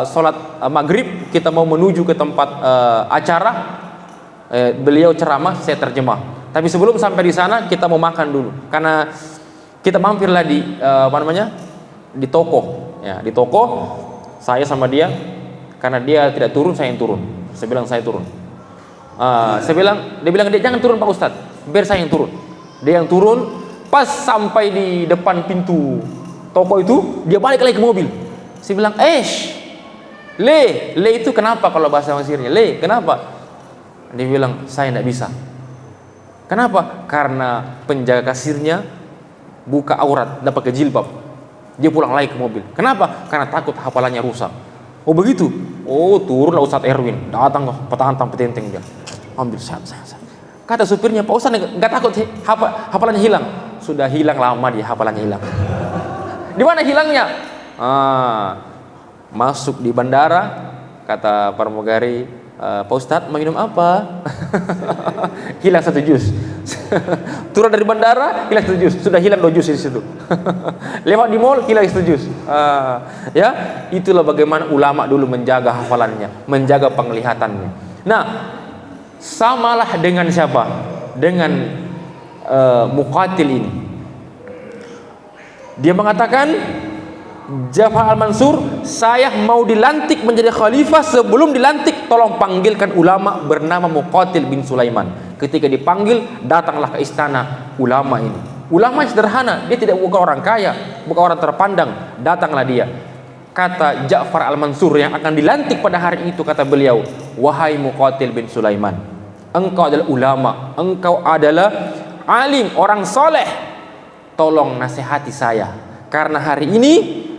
sholat maghrib, kita mau menuju ke tempat acara, beliau ceramah, saya terjemah. Tapi sebelum sampai di sana, kita mau makan dulu, karena kita mampirlah di di toko, ya, di toko. Saya sama dia, karena dia tidak turun, saya yang turun. Saya bilang saya turun. Dia bilang dia jangan turun Pak Ustadz, biar saya yang turun. Dia yang turun, pas sampai di depan pintu toko itu, dia balik lagi ke mobil. Saya bilang, le itu kenapa kalau bahasa Mesirnya? Le, kenapa? Dia bilang, saya tidak bisa. Kenapa? Karena penjaga kasirnya buka aurat, dapat pakai jilbab. Dia pulang lagi ke mobil. Kenapa? Karena takut hafalannya rusak. Oh begitu? Oh, turunlah Ustadz Erwin, datang ke petantang petenteng dia. Ambil saya. Kata supirnya, Pak Ustadz nggak takut hafalannya hilang? Sudah hilang lama dia, hafalannya hilang. Di mana hilangnya? Masuk di bandara, kata pramugari, Pak Ustadz mau minum apa? Hilang 1 juz. Turun dari bandara, hilang 1 juz. Sudah hilang 2 juz di situ. Lewat di mall, hilang 1 juz. Ya, itulah bagaimana ulama dulu menjaga hafalannya, menjaga penglihatannya. Nah, samalah dengan siapa? Dengan Muqatil ini. Dia mengatakan, Ja'far al-Mansur, saya mau dilantik menjadi khalifah. Sebelum dilantik, tolong panggilkan ulama bernama Muqatil bin Sulaiman. Ketika dipanggil, datanglah ke istana ulama ini. Ulama sederhana, dia tidak bukan orang kaya, bukan orang terpandang. Datanglah dia. Kata Ja'far al-Mansur yang akan dilantik pada hari itu, kata beliau, wahai Muqatil bin Sulaiman, engkau adalah ulama, engkau adalah alim, orang soleh. Tolong nasihati saya, karena hari ini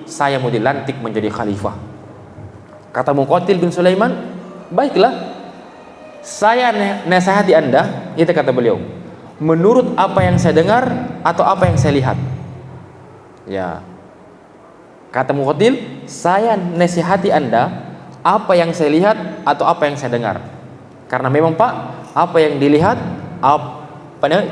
saya mau dilantik menjadi khalifah. Kata Muqatil bin Sulaiman, baiklah, saya nasihati Anda. Itu kata beliau, menurut apa yang saya dengar atau apa yang saya lihat. Ya, kata Muqatil, saya nasihati Anda apa yang saya lihat atau apa yang saya dengar. Karena memang Pak, apa yang dilihat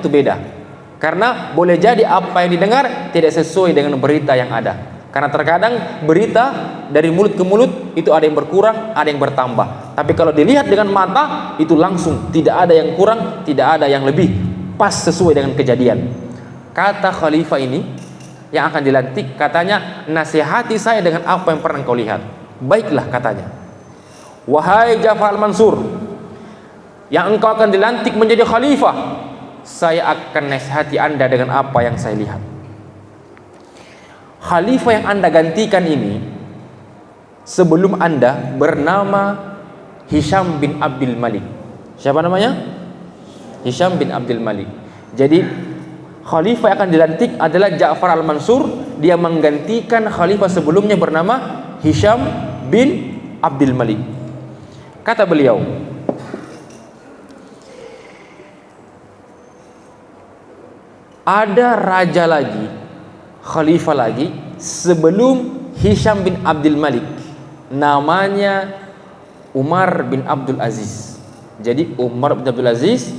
itu beda. Karena boleh jadi apa yang didengar tidak sesuai dengan berita yang ada. Karena terkadang berita dari mulut ke mulut itu ada yang berkurang, ada yang bertambah. Tapi kalau dilihat dengan mata, itu langsung tidak ada yang kurang, tidak ada yang lebih, pas sesuai dengan kejadian. Kata khalifah ini yang akan dilantik, katanya, nasihati saya dengan apa yang pernah kau lihat. Baiklah, katanya, wahai Ja'far al-Mansur, yang engkau akan dilantik menjadi khalifah, saya akan nasihati Anda dengan apa yang saya lihat. Khalifah yang Anda gantikan ini, sebelum Anda, bernama Hisham bin Abdul Malik. Siapa namanya? Hisham bin Abdul Malik. Jadi Khalifah yang akan dilantik adalah Ja'far al-Mansur. Dia menggantikan khalifah sebelumnya bernama Hisham bin Abdul Malik. Kata beliau, ada raja lagi, khalifah lagi sebelum Hisham bin Abdul Malik, namanya Umar bin Abdul Aziz. Jadi Umar bin Abdul Aziz,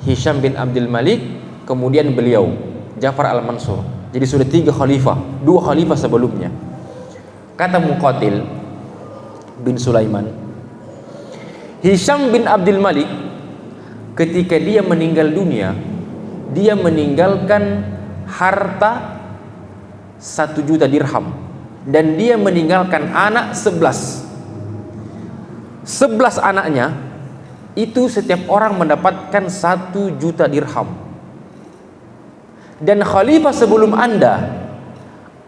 Hisham bin Abdul Malik, kemudian beliau Ja'far al-Mansur. Jadi sudah 3 khalifah, 2 khalifah sebelumnya. Kata Muqatil bin Sulaiman, Hisham bin Abdul Malik ketika dia meninggal dunia, dia meninggalkan harta 1 juta dirham, dan dia meninggalkan anak 11 anaknya. Itu setiap orang mendapatkan 1 juta dirham. Dan khalifah sebelum Anda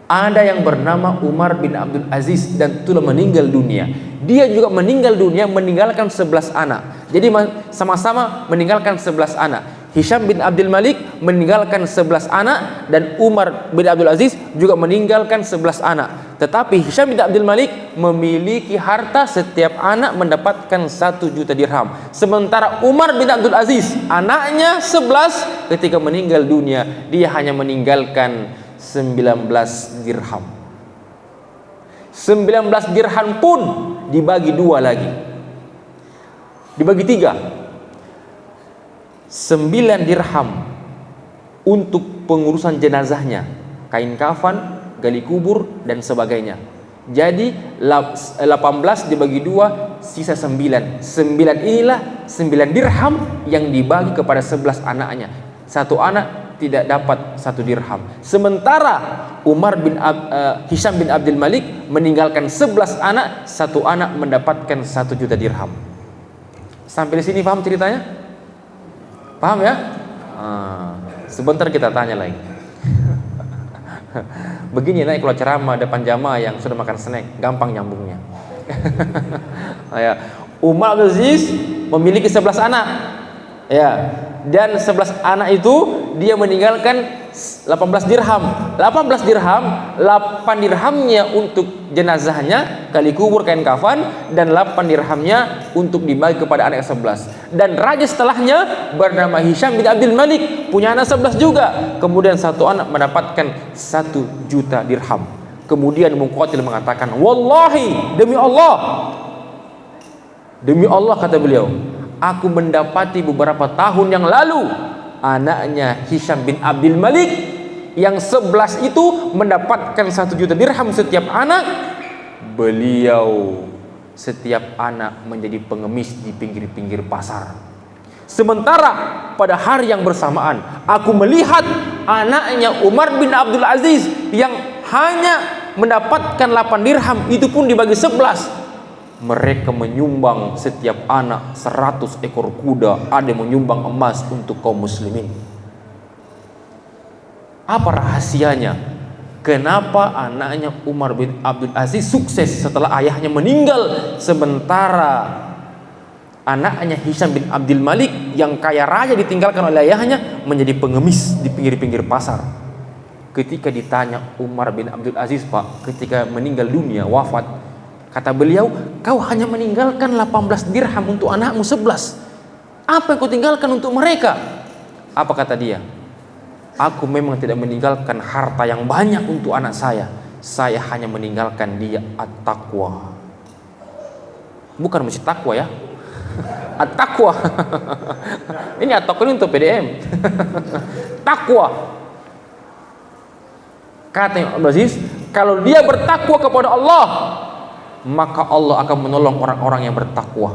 ada yang bernama Umar bin Abdul Aziz, dan telah meninggal dunia. Dia juga meninggal dunia meninggalkan 11 anak. Jadi sama-sama meninggalkan 11 anak. Hisham bin Abdul Malik meninggalkan 11 anak, dan Umar bin Abdul Aziz juga meninggalkan 11 anak. Tetapi Hisham bin Abdul Malik memiliki harta setiap anak mendapatkan 1 juta dirham. Sementara Umar bin Abdul Aziz, anaknya 11, ketika meninggal dunia dia hanya meninggalkan 19 dirham. 19 dirham pun dibagi 2 lagi, dibagi 3. 9 dirham untuk pengurusan jenazahnya, kain kafan, gali kubur dan sebagainya. Jadi 18 dibagi 2, sisa 9. 9 inilah 9 dirham yang dibagi kepada 11 anaknya. Satu anak tidak dapat 1 dirham. Sementara Hisham bin Abdul Malik meninggalkan 11 anak, 1 anak mendapatkan 1 juta dirham. Sampai di sini paham ceritanya? Paham ya? Sebentar kita tanya lagi. Begini naik kalau ceramah depan jamaah yang sudah makan snack, gampang nyambungnya. Ya. Umar bin Aziz memiliki 11 anak. Ya. Dan 11 anak itu dia meninggalkan 18 dirham. 18 dirham, 8 dirhamnya untuk jenazahnya, kali kubur, kain kafan, dan 8 dirhamnya untuk dibagi kepada anak 11. Dan raja setelahnya bernama Hisham bin Abdul Malik, punya anak 11 juga. Kemudian 1 anak mendapatkan 1 juta dirham. Kemudian Muqatil mengatakan, wallahi, demi Allah kata beliau, aku mendapati beberapa tahun yang lalu anaknya Hisham bin Abdul Malik yang 11 itu mendapatkan 1 juta dirham setiap anak. Beliau setiap anak menjadi pengemis di pinggir-pinggir pasar. Sementara pada hari yang bersamaan aku melihat anaknya Umar bin Abdul Aziz yang hanya mendapatkan 8 dirham, itu pun dibagi 11. Mereka menyumbang setiap anak 100 ekor kuda, ada yang menyumbang emas untuk kaum muslimin. Apa rahasianya? Kenapa anaknya Umar bin Abdul Aziz sukses setelah ayahnya meninggal, sementara anaknya Hisham bin Abdul Malik yang kaya raya ditinggalkan oleh ayahnya menjadi pengemis di pinggir-pinggir pasar? Ketika ditanya Umar bin Abdul Aziz, Pak, ketika meninggal dunia, wafat, kata beliau, kau hanya meninggalkan 18 dirham untuk anakmu 11. Apa yang kau tinggalkan untuk mereka? Apa kata dia? Aku memang tidak meninggalkan harta yang banyak untuk anak saya. Saya hanya meninggalkan dia at-taqwa. Bukan mesti takwa ya. At-taqwa. Ini at-taqwa untuk PDM. Takwa. Kata Ibnu Aziz, kalau dia bertakwa kepada Allah, maka Allah akan menolong orang-orang yang bertakwa.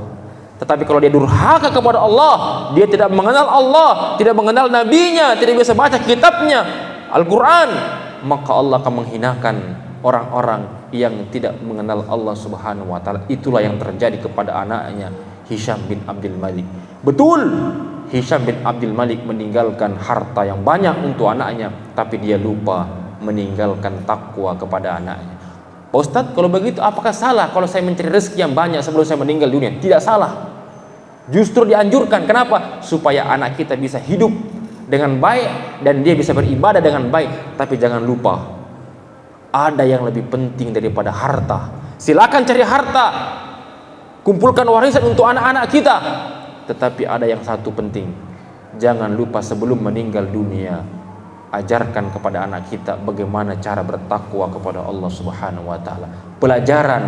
Tetapi kalau dia durhaka kepada Allah, dia tidak mengenal Allah, tidak mengenal nabinya, tidak bisa baca kitabnya, Al-Quran, maka Allah akan menghinakan orang-orang yang tidak mengenal Allah Subhanahu wa ta'ala. Itulah yang terjadi kepada anaknya Hisham bin Abdul Malik. Betul, Hisham bin Abdul Malik meninggalkan harta yang banyak untuk anaknya, tapi dia lupa meninggalkan takwa kepada anaknya. Pak Ustadz, kalau begitu apakah salah kalau saya mencari rezeki yang banyak sebelum saya meninggal dunia? Tidak salah. Justru dianjurkan. Kenapa? Supaya anak kita bisa hidup dengan baik dan dia bisa beribadah dengan baik. Tapi jangan lupa, ada yang lebih penting daripada harta. Silakan cari harta, kumpulkan warisan untuk anak-anak kita, tetapi ada yang satu penting. Jangan lupa sebelum meninggal dunia, ajarkan kepada anak kita bagaimana cara bertakwa kepada Allah Subhanahu wa taala. Pelajaran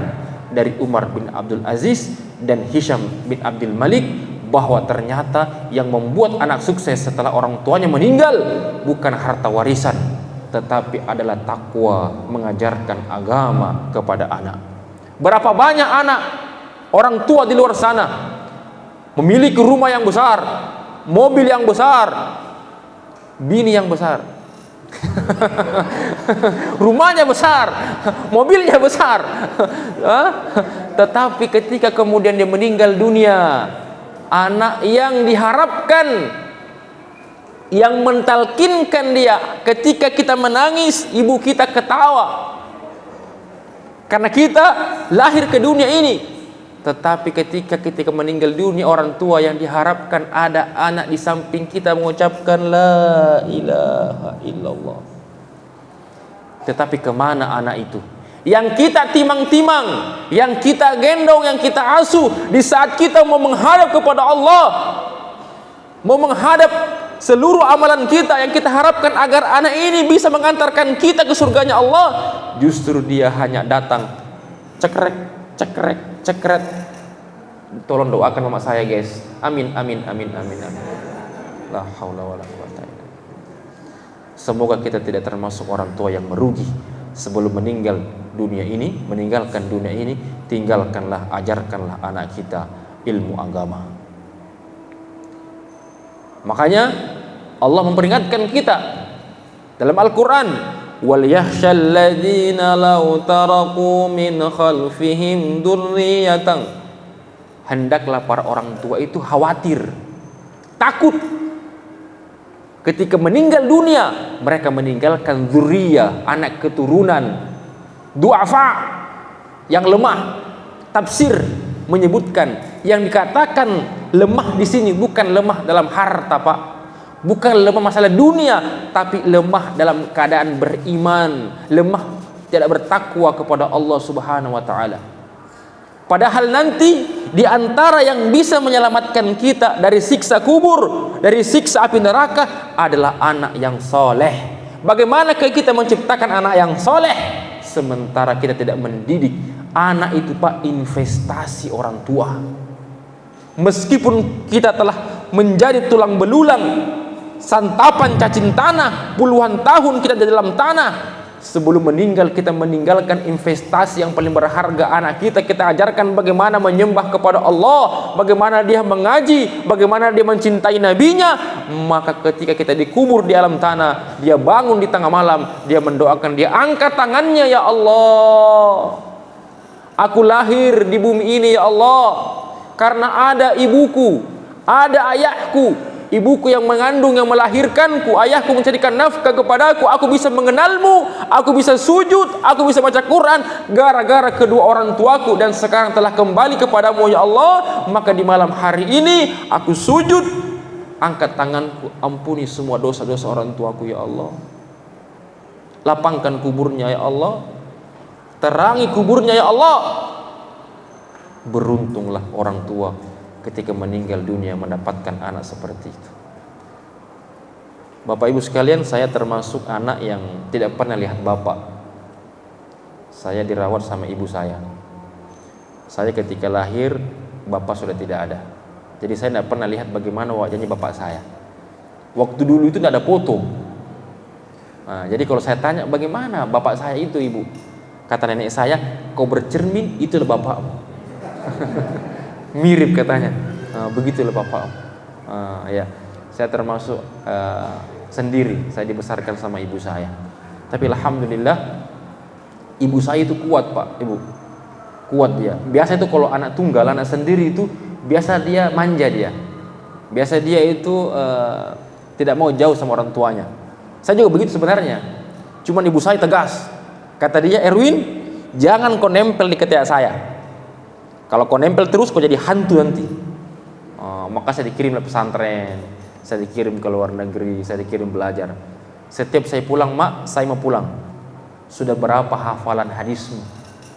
dari Umar bin Abdul Aziz dan Hisham bin Abdul Malik, bahwa ternyata yang membuat anak sukses setelah orang tuanya meninggal bukan harta warisan, tetapi adalah takwa, mengajarkan agama kepada anak. Berapa banyak anak orang tua di luar sana memiliki rumah yang besar, mobil yang besar, bini yang besar. Rumahnya besar, mobilnya besar, tetapi ketika kemudian dia meninggal dunia, anak yang diharapkan, yang mentalkinkan dia ketika kita menangis, ibu kita ketawa karena kita lahir ke dunia ini. Tetapi ketika meninggal dunia, orang tua yang diharapkan ada anak di samping kita mengucapkan la ilaha illallah. Tetapi kemana anak itu? Yang kita timang-timang, yang kita gendong, yang kita asuh di saat kita mau menghadap kepada Allah, mau menghadap seluruh amalan kita yang kita harapkan agar anak ini bisa mengantarkan kita ke surganya Allah, justru dia hanya datang cekrek, cekrek, cekret. Tolong doakan mama saya guys, amin, amin, amin, amin, amin. La haula wala quwata illa billah. Semoga kita tidak termasuk orang tua yang merugi sebelum meninggalkan dunia ini. Tinggalkanlah, ajarkanlah anak kita ilmu agama. Makanya Allah memperingatkan kita dalam Al-Quran, wal yakhshal ladzina law taraku min khalfihim dzurriyyatan. Hendaklah para orang tua itu khawatir, takut ketika meninggal dunia mereka meninggalkan dzurriyyah, anak keturunan du'afa, yang lemah. Tafsir menyebutkan yang dikatakan lemah di sini bukan lemah dalam harta, Pak. Bukan lemah masalah dunia, tapi lemah dalam keadaan beriman, lemah tidak bertakwa kepada Allah Subhanahu wa taala. Padahal nanti di antara yang bisa menyelamatkan kita dari siksa kubur, dari siksa api neraka adalah anak yang soleh. Bagaimana kita menciptakan anak yang soleh sementara kita tidak mendidik anak itu, Pak? Investasi orang tua. Meskipun kita telah menjadi tulang belulang, santapan cacing tanah, puluhan tahun kita di dalam tanah, sebelum meninggal kita meninggalkan investasi yang paling berharga anak kita. Kita ajarkan bagaimana menyembah kepada Allah, bagaimana dia mengaji, bagaimana dia mencintai nabinya. Maka ketika kita dikubur di alam tanah, dia bangun di tengah malam, dia mendoakan, dia angkat tangannya, ya Allah, aku lahir di bumi ini ya Allah karena ada ibuku, ada ayahku. Ibuku yang mengandung, yang melahirkanku, ayahku mencarikan nafkah kepadaku, aku bisa mengenalmu, aku bisa sujud, aku bisa baca Quran gara-gara kedua orang tuaku, dan sekarang telah kembali kepadamu ya Allah. Maka di malam hari ini aku sujud, angkat tanganku, ampuni semua dosa-dosa orang tuaku ya Allah, lapangkan kuburnya ya Allah, terangi kuburnya ya Allah. Beruntunglah orang tua ketika meninggal dunia mendapatkan anak seperti itu. Bapak Ibu sekalian, saya termasuk anak yang tidak pernah lihat bapak. Saya dirawat sama ibu saya. Saya ketika lahir bapak sudah tidak ada. Jadi saya tidak pernah lihat bagaimana wajahnya bapak saya. Waktu dulu itu tidak ada foto. Nah, jadi kalau saya tanya bagaimana bapak saya itu, ibu, kata nenek saya, kau bercermin itulah bapakmu. Mirip katanya, begitulah bapak. Ya, saya termasuk sendiri, saya dibesarkan sama ibu saya. Tapi alhamdulillah ibu saya itu kuat, Pak, ibu, kuat dia. Biasa itu kalau anak tunggal, anak sendiri itu biasa dia manja dia. Biasa dia itu tidak mau jauh sama orang tuanya. Saya juga begitu sebenarnya. Cuman ibu saya tegas. Kata dia, Erwin, jangan kau nempel di ketiak saya. Kalau kau nempel terus kau jadi hantu nanti. Maka saya dikirimlah pesantren, saya dikirim ke luar negeri, saya dikirim belajar. Setiap saya pulang, mak, saya mau pulang. Sudah berapa hafalan hadismu?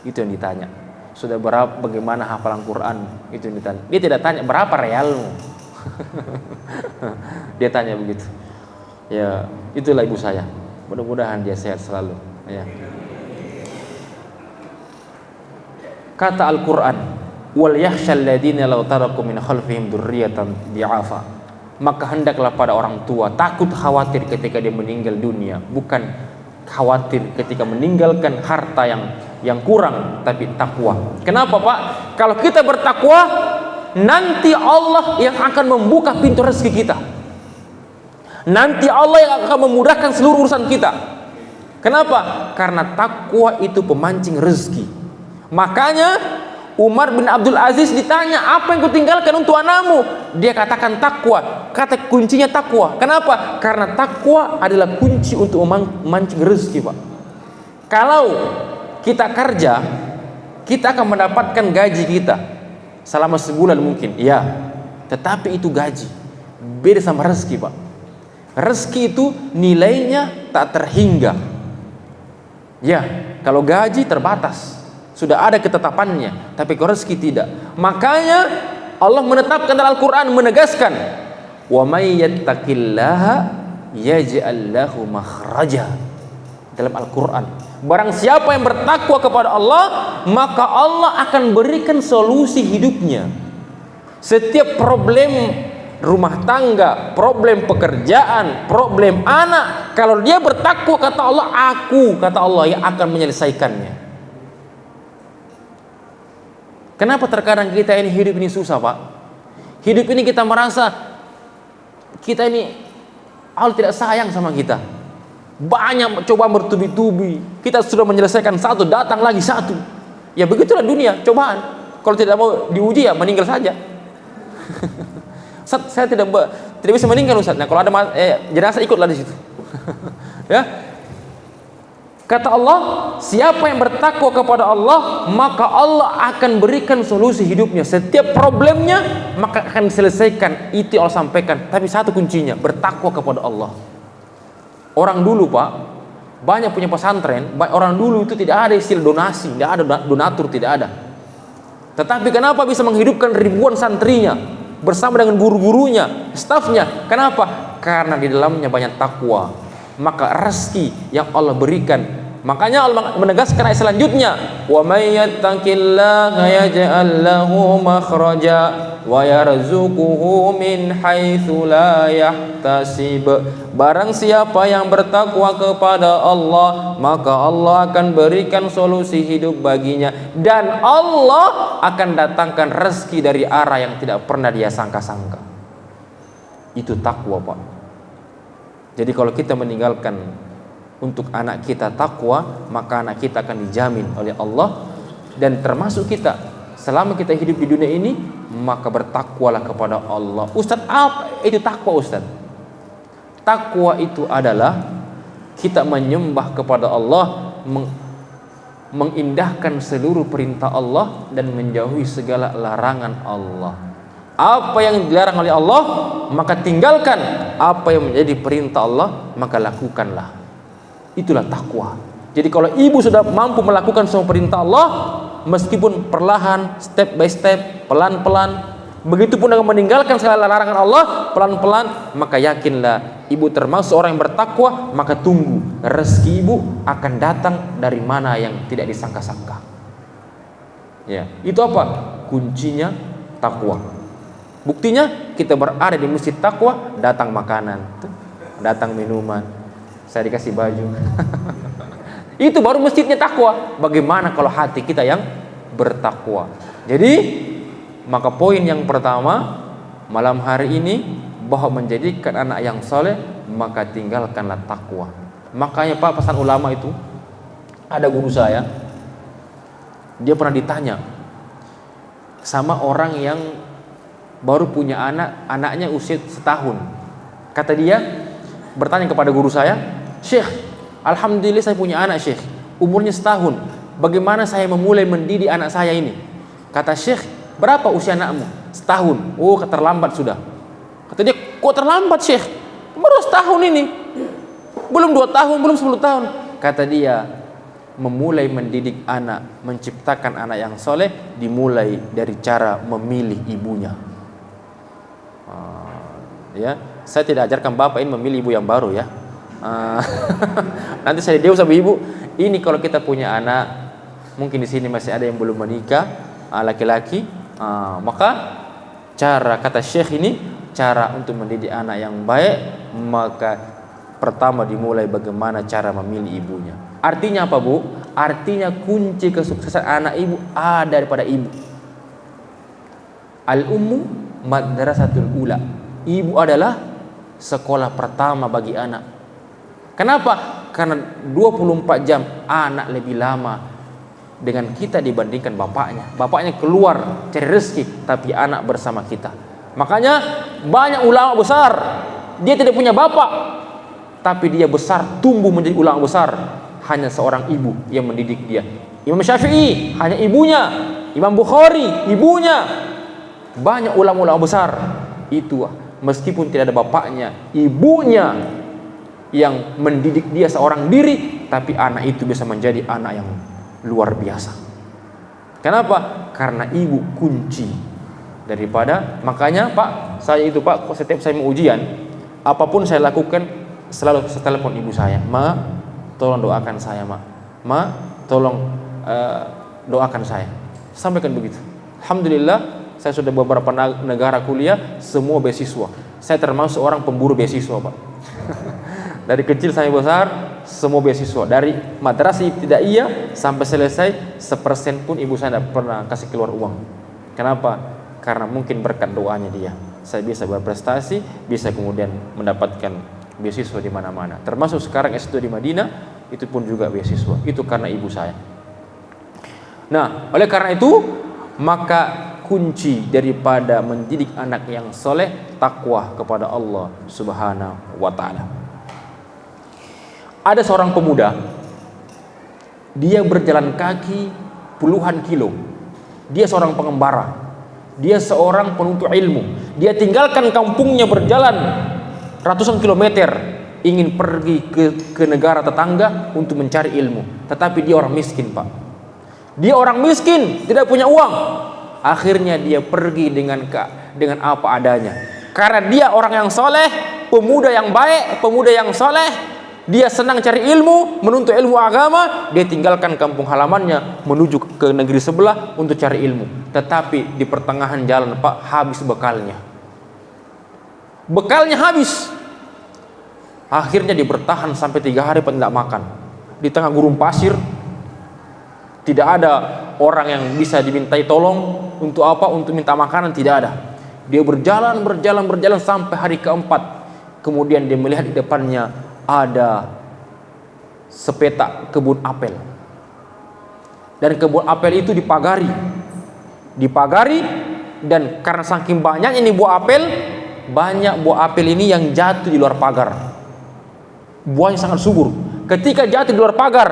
Itu yang ditanya. Sudah berapa, bagaimana hafalan Quran? Itu yang ditanya. Dia tidak tanya berapa realmu. Dia tanya begitu. Ya, itulah ibu saya. Mudah-mudahan dia sehat selalu. Ya. Kata Al-Quran, wal yakhshal ladina law taraku min khalfihim dzurriyyatan di'afa. Maka hendaklah pada orang tua takut khawatir ketika dia meninggal dunia, bukan khawatir ketika meninggalkan harta yang kurang, tapi takwa. Kenapa, Pak? Kalau kita bertakwa, nanti Allah yang akan membuka pintu rezeki kita. Nanti Allah yang akan memudahkan seluruh urusan kita. Kenapa? Karena takwa itu pemancing rezeki. Makanya Umar bin Abdul Aziz ditanya, apa yang kau tinggalkan untuk anakmu? Dia katakan takwa. Kata kuncinya takwa. Kenapa? Karena takwa adalah kunci untuk memancing rezeki, Pak. Kalau kita kerja, kita akan mendapatkan gaji kita selama sebulan mungkin, ya. Tetapi itu gaji. Beda sama rezeki, Pak. Rezeki itu nilainya tak terhingga. Ya, kalau gaji terbatas, sudah ada ketetapannya, tapi kalau rezeki tidak. Makanya Allah menetapkan dalam Al-Quran, menegaskan, wa may yattaqillaha yaj'al lahu makhraja. Dalam Al-Quran, barang siapa yang bertakwa kepada Allah, maka Allah akan berikan solusi hidupnya. Setiap problem rumah tangga, problem pekerjaan, problem anak, kalau dia bertakwa, kata Allah, kata Allah yang akan menyelesaikannya. Kenapa terkadang kita ini hidup ini susah, Pak? Hidup ini kita merasa kita ini Allah tidak sayang sama kita. Banyak cobaan bertubi-tubi. Kita sudah menyelesaikan satu, datang lagi satu. Ya begitulah dunia, cobaan. Kalau tidak mau diuji, ya meninggal saja. Ustaz, saya tidak bisa meninggal, Ustaz. Nah, kalau ada jenazah, ikutlah di situ. Ya. Kata Allah, siapa yang bertakwa kepada Allah, maka Allah akan berikan solusi hidupnya. Setiap problemnya maka akan diselesaikan. Itu Allah sampaikan. Tapi satu kuncinya, bertakwa kepada Allah. Orang dulu, Pak, banyak punya pesantren. Orang dulu itu tidak ada istilah donasi, tidak ada donatur, tidak ada. Tetapi kenapa bisa menghidupkan ribuan santrinya bersama dengan guru-gurunya, stafnya? Kenapa? Karena di dalamnya banyak takwa. Maka rezeki yang Allah berikan. Makanya Allah menegaskan ayat selanjutnya, wa may yattaqillaha yaj'al lahu makhraja wa yarzuquhu min haitsu la yahtasib. Barang siapa yang bertakwa kepada Allah, maka Allah akan berikan solusi hidup baginya, dan Allah akan datangkan rezeki dari arah yang tidak pernah dia sangka-sangka. Itu takwa, Pak. Jadi kalau kita meninggalkan untuk anak kita takwa, maka anak kita akan dijamin oleh Allah. Dan termasuk kita, selama kita hidup di dunia ini, maka bertakwalah kepada Allah. Ustaz, apa itu takwa, Ustaz? Takwa itu adalah kita menyembah kepada Allah, mengindahkan seluruh perintah Allah, dan menjauhi segala larangan Allah. Apa yang dilarang oleh Allah, maka tinggalkan. Apa yang menjadi perintah Allah, maka lakukanlah. Itulah takwa. Jadi kalau ibu sudah mampu melakukan semua perintah Allah, meskipun perlahan, step by step, pelan-pelan, begitupun dengan meninggalkan segala larangan Allah, pelan-pelan, maka yakinlah ibu termasuk orang yang bertakwa. Maka tunggu, rezeki ibu akan datang dari mana yang tidak disangka-sangka. Ya, itu apa? Kuncinya takwa. Buktinya kita berada di masjid takwa, datang makanan, datang minuman, saya dikasih baju. Itu baru masjidnya takwa. Bagaimana kalau hati kita yang bertakwa? Jadi, maka poin yang pertama malam hari ini, bahwa menjadikan anak yang soleh, maka tinggalkanlah takwa. Makanya, Pak, pesan ulama itu, ada guru saya, dia pernah ditanya sama orang yang baru punya anak, anaknya usia setahun. Kata dia, bertanya kepada guru saya, Syekh, alhamdulillah saya punya anak, Syekh, umurnya setahun. Bagaimana saya memulai mendidik anak saya ini? Kata Syekh, berapa usia anakmu? Setahun. Oh, terlambat sudah. Kata dia, kok terlambat Syekh? Baru setahun ini, belum 2 tahun, belum 10 tahun. Kata dia, memulai mendidik anak, menciptakan anak yang soleh dimulai dari cara memilih ibunya. Ya, saya tidak ajarkan bapak ini memilih ibu yang baru ya. Nanti saya dewa sama ibu. Ini kalau kita punya anak, mungkin di sini masih ada yang belum menikah, laki-laki, maka cara kata Syekh ini, cara untuk mendidik anak yang baik, maka pertama dimulai bagaimana cara memilih ibunya. Artinya apa Bu? Artinya kunci kesuksesan anak ibu ada daripada ibu. Al-ummu madrasatul ula. Ibu adalah sekolah pertama bagi anak. Kenapa? Karena 24 jam anak lebih lama dengan kita dibandingkan bapaknya. Bapaknya keluar cari rezeki, tapi anak bersama kita. Makanya banyak ulama besar, dia tidak punya bapak, tapi dia besar, tumbuh menjadi ulama besar. Hanya seorang ibu yang mendidik dia. Imam Syafi'i hanya ibunya, Imam Bukhari ibunya. Banyak ulama-ulama besar itu meskipun tidak ada bapaknya, ibunya yang mendidik dia seorang diri, tapi anak itu bisa menjadi anak yang luar biasa. Kenapa? Karena ibu kunci daripada. Makanya Pak, saya itu Pak, setiap saya mau ujian, apapun saya lakukan selalu saya telepon ibu saya, Ma, tolong doakan saya, Ma, tolong doakan saya. Sampaikan begitu. Alhamdulillah, saya sudah beberapa negara kuliah, semua beasiswa. Saya termasuk orang pemburu beasiswa Pak. Dari kecil sampai besar, semua beasiswa. Dari madrasah ibtidaiyah sampai selesai, 1% pun ibu saya tidak pernah kasih keluar uang. Kenapa? Karena mungkin berkat doanya dia, saya bisa berprestasi, bisa kemudian mendapatkan beasiswa di mana-mana. Termasuk sekarang S2 di Madinah, itu pun juga beasiswa. Itu karena ibu saya. Nah, oleh karena itu, maka kunci daripada mendidik anak yang soleh, takwa kepada Allah Subhanahu wa ta'ala. Ada seorang pemuda, dia berjalan kaki puluhan kilo. Dia seorang pengembara, dia seorang penuntut ilmu. Dia tinggalkan kampungnya berjalan ratusan kilometer, ingin pergi ke negara tetangga untuk mencari ilmu. Tetapi dia orang miskin Pak. Dia orang miskin, tidak punya uang. Akhirnya dia pergi dengan apa adanya. Karena dia orang yang soleh, pemuda yang baik, pemuda yang soleh, dia senang cari ilmu, menuntut ilmu agama. Dia tinggalkan kampung halamannya menuju ke negeri sebelah untuk cari ilmu. Tetapi di pertengahan jalan Pak, habis bekalnya. Bekalnya habis. Akhirnya dia bertahan sampai 3 hari Pak tidak makan. Di tengah gurun pasir, tidak ada orang yang bisa dimintai tolong untuk apa? Untuk minta makanan, tidak ada. Dia berjalan sampai hari keempat. Kemudian dia melihat di depannya ada sepetak kebun apel. Dan kebun apel itu dipagari. Dan karena saking banyaknya ini buah apel, banyak buah apel ini yang jatuh di luar pagar. Buahnya sangat subur. Ketika jatuh di luar pagar,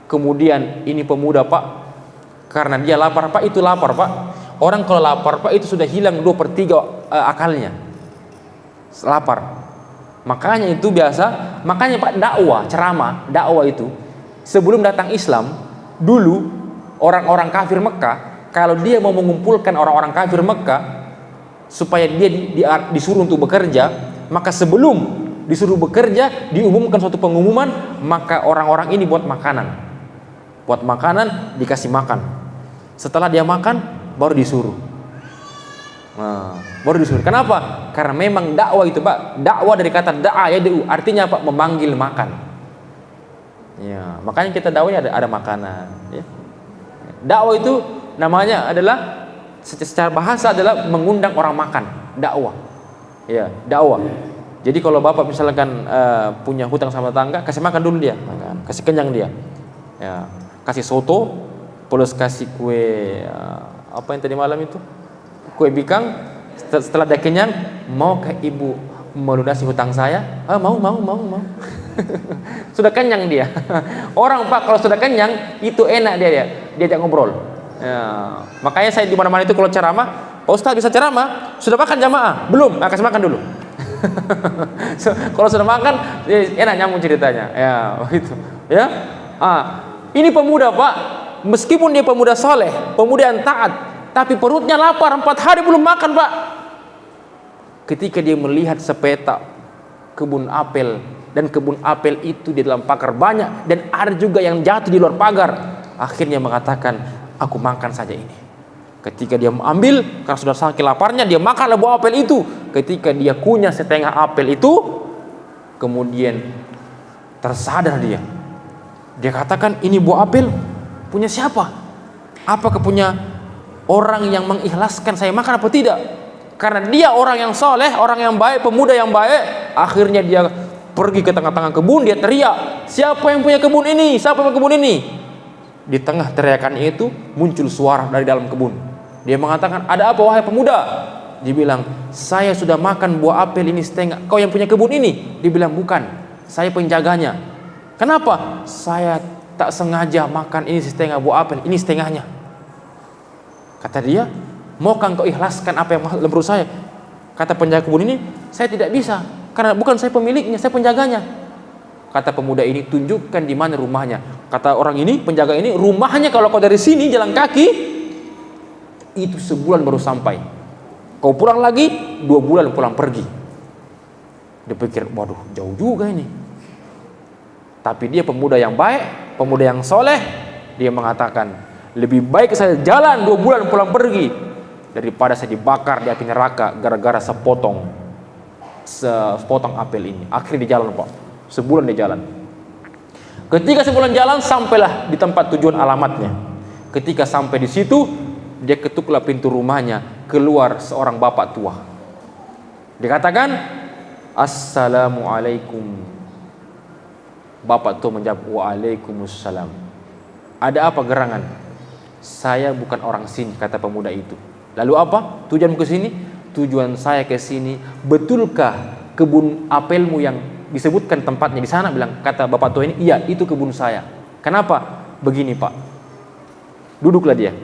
kemudian ini pemuda Pak, karena dia lapar Pak, itu lapar Pak. Orang kalau lapar Pak itu sudah hilang 2/3 akalnya. Lapar. Makanya itu biasa, makanya Pak dakwah itu sebelum datang Islam, dulu orang-orang kafir Mekah, kalau dia mau mengumpulkan orang-orang kafir Mekah supaya dia disuruh untuk bekerja, maka sebelum disuruh bekerja diumumkan suatu pengumuman, maka orang-orang ini buat makanan, dikasih makan. Setelah dia makan, baru disuruh. Kenapa? Karena memang dakwah itu Pak, dakwah dari kata da'a yad'u, artinya Pak memanggil makan. Ya, makanya kita dakwahnya ada makanan. Ya. Dakwah itu namanya adalah secara bahasa adalah mengundang orang makan. Dakwah. Ya, dakwah. Jadi kalau bapak misalkan punya hutang sama tetangga, kasih makan dulu dia, kasih kenyang dia. Ya, kasih soto, plus kasih kue apa yang tadi malam itu? Kue bikang. Setelah dia kenyang, maukah ibu melunasi hutang saya? Mau. Sudah kenyang dia. Orang Pak kalau sudah kenyang itu enak dia diajak ngobrol. Ya, makanya saya di mana-mana itu kalau ceramah, Pak Ustaz bisa ceramah, sudah makan jamaah? Belum, kasih makan dulu. Kalau sudah makan, enak nyambung ceritanya. Ya, begitu. Ya. Ini pemuda, Pak, meskipun dia pemuda soleh, pemuda yang taat, tapi perutnya lapar, 4 hari belum makan, Pak. Ketika dia melihat sepetak kebun apel, dan kebun apel itu di dalam pagar banyak, dan ada juga yang jatuh di luar pagar, akhirnya mengatakan, aku makan saja ini. Ketika dia mengambil, karena sudah saking laparnya, dia makanlah buah apel itu. Ketika dia kunyah setengah apel itu, kemudian tersadar dia. Dia katakan, ini buah apel punya siapa? Apakah punya orang yang mengikhlaskan saya makan apa tidak? Karena dia orang yang soleh, orang yang baik, pemuda yang baik. Akhirnya dia pergi ke tengah-tengah kebun, dia teriak, siapa yang punya kebun ini? Siapa yang punya kebun ini? Di tengah teriakan itu muncul suara dari dalam kebun. Dia mengatakan, ada apa wahai pemuda? Dia bilang, saya sudah makan buah apel ini setengah. Kau yang punya kebun ini? Dia bilang, bukan, saya penjaganya. Kenapa? Saya tak sengaja makan ini setengah buah apel, ini setengahnya. Kata dia, maukah engkau ikhlaskan apa yang masuk dalam perut saya? Kata penjaga kebun ini, saya tidak bisa, karena bukan saya pemiliknya, saya penjaganya. Kata pemuda ini, tunjukkan di mana rumahnya. Kata orang ini, penjaga ini, rumahnya kalau kau dari sini jalan kaki, itu sebulan baru sampai. Kau pulang lagi, 2 bulan pulang pergi. Dia pikir, waduh, jauh juga ini. Tapi dia pemuda yang baik, pemuda yang soleh. Dia mengatakan, lebih baik saya jalan 2 bulan pulang pergi daripada saya dibakar di api neraka gara-gara sepotong apel ini. Akhirnya dia jalan, Pak. Sebulan dia jalan. Ketika sebulan jalan, sampailah di tempat tujuan alamatnya. Ketika sampai di situ, dia ketuklah pintu rumahnya. Keluar seorang bapak tua. Dikatakan, Assalamualaikum. Bapak tua menjawab, Waalaikumsalam. Ada apa gerangan? Saya bukan orang sini, kata pemuda itu. Lalu apa? Tujuanmu ke sini? Tujuan saya ke sini, betulkah kebun apelmu yang disebutkan tempatnya di sana? Bilang, kata bapak tua ini, iya, itu kebun saya. Kenapa? Begini, Pak. Duduklah dia.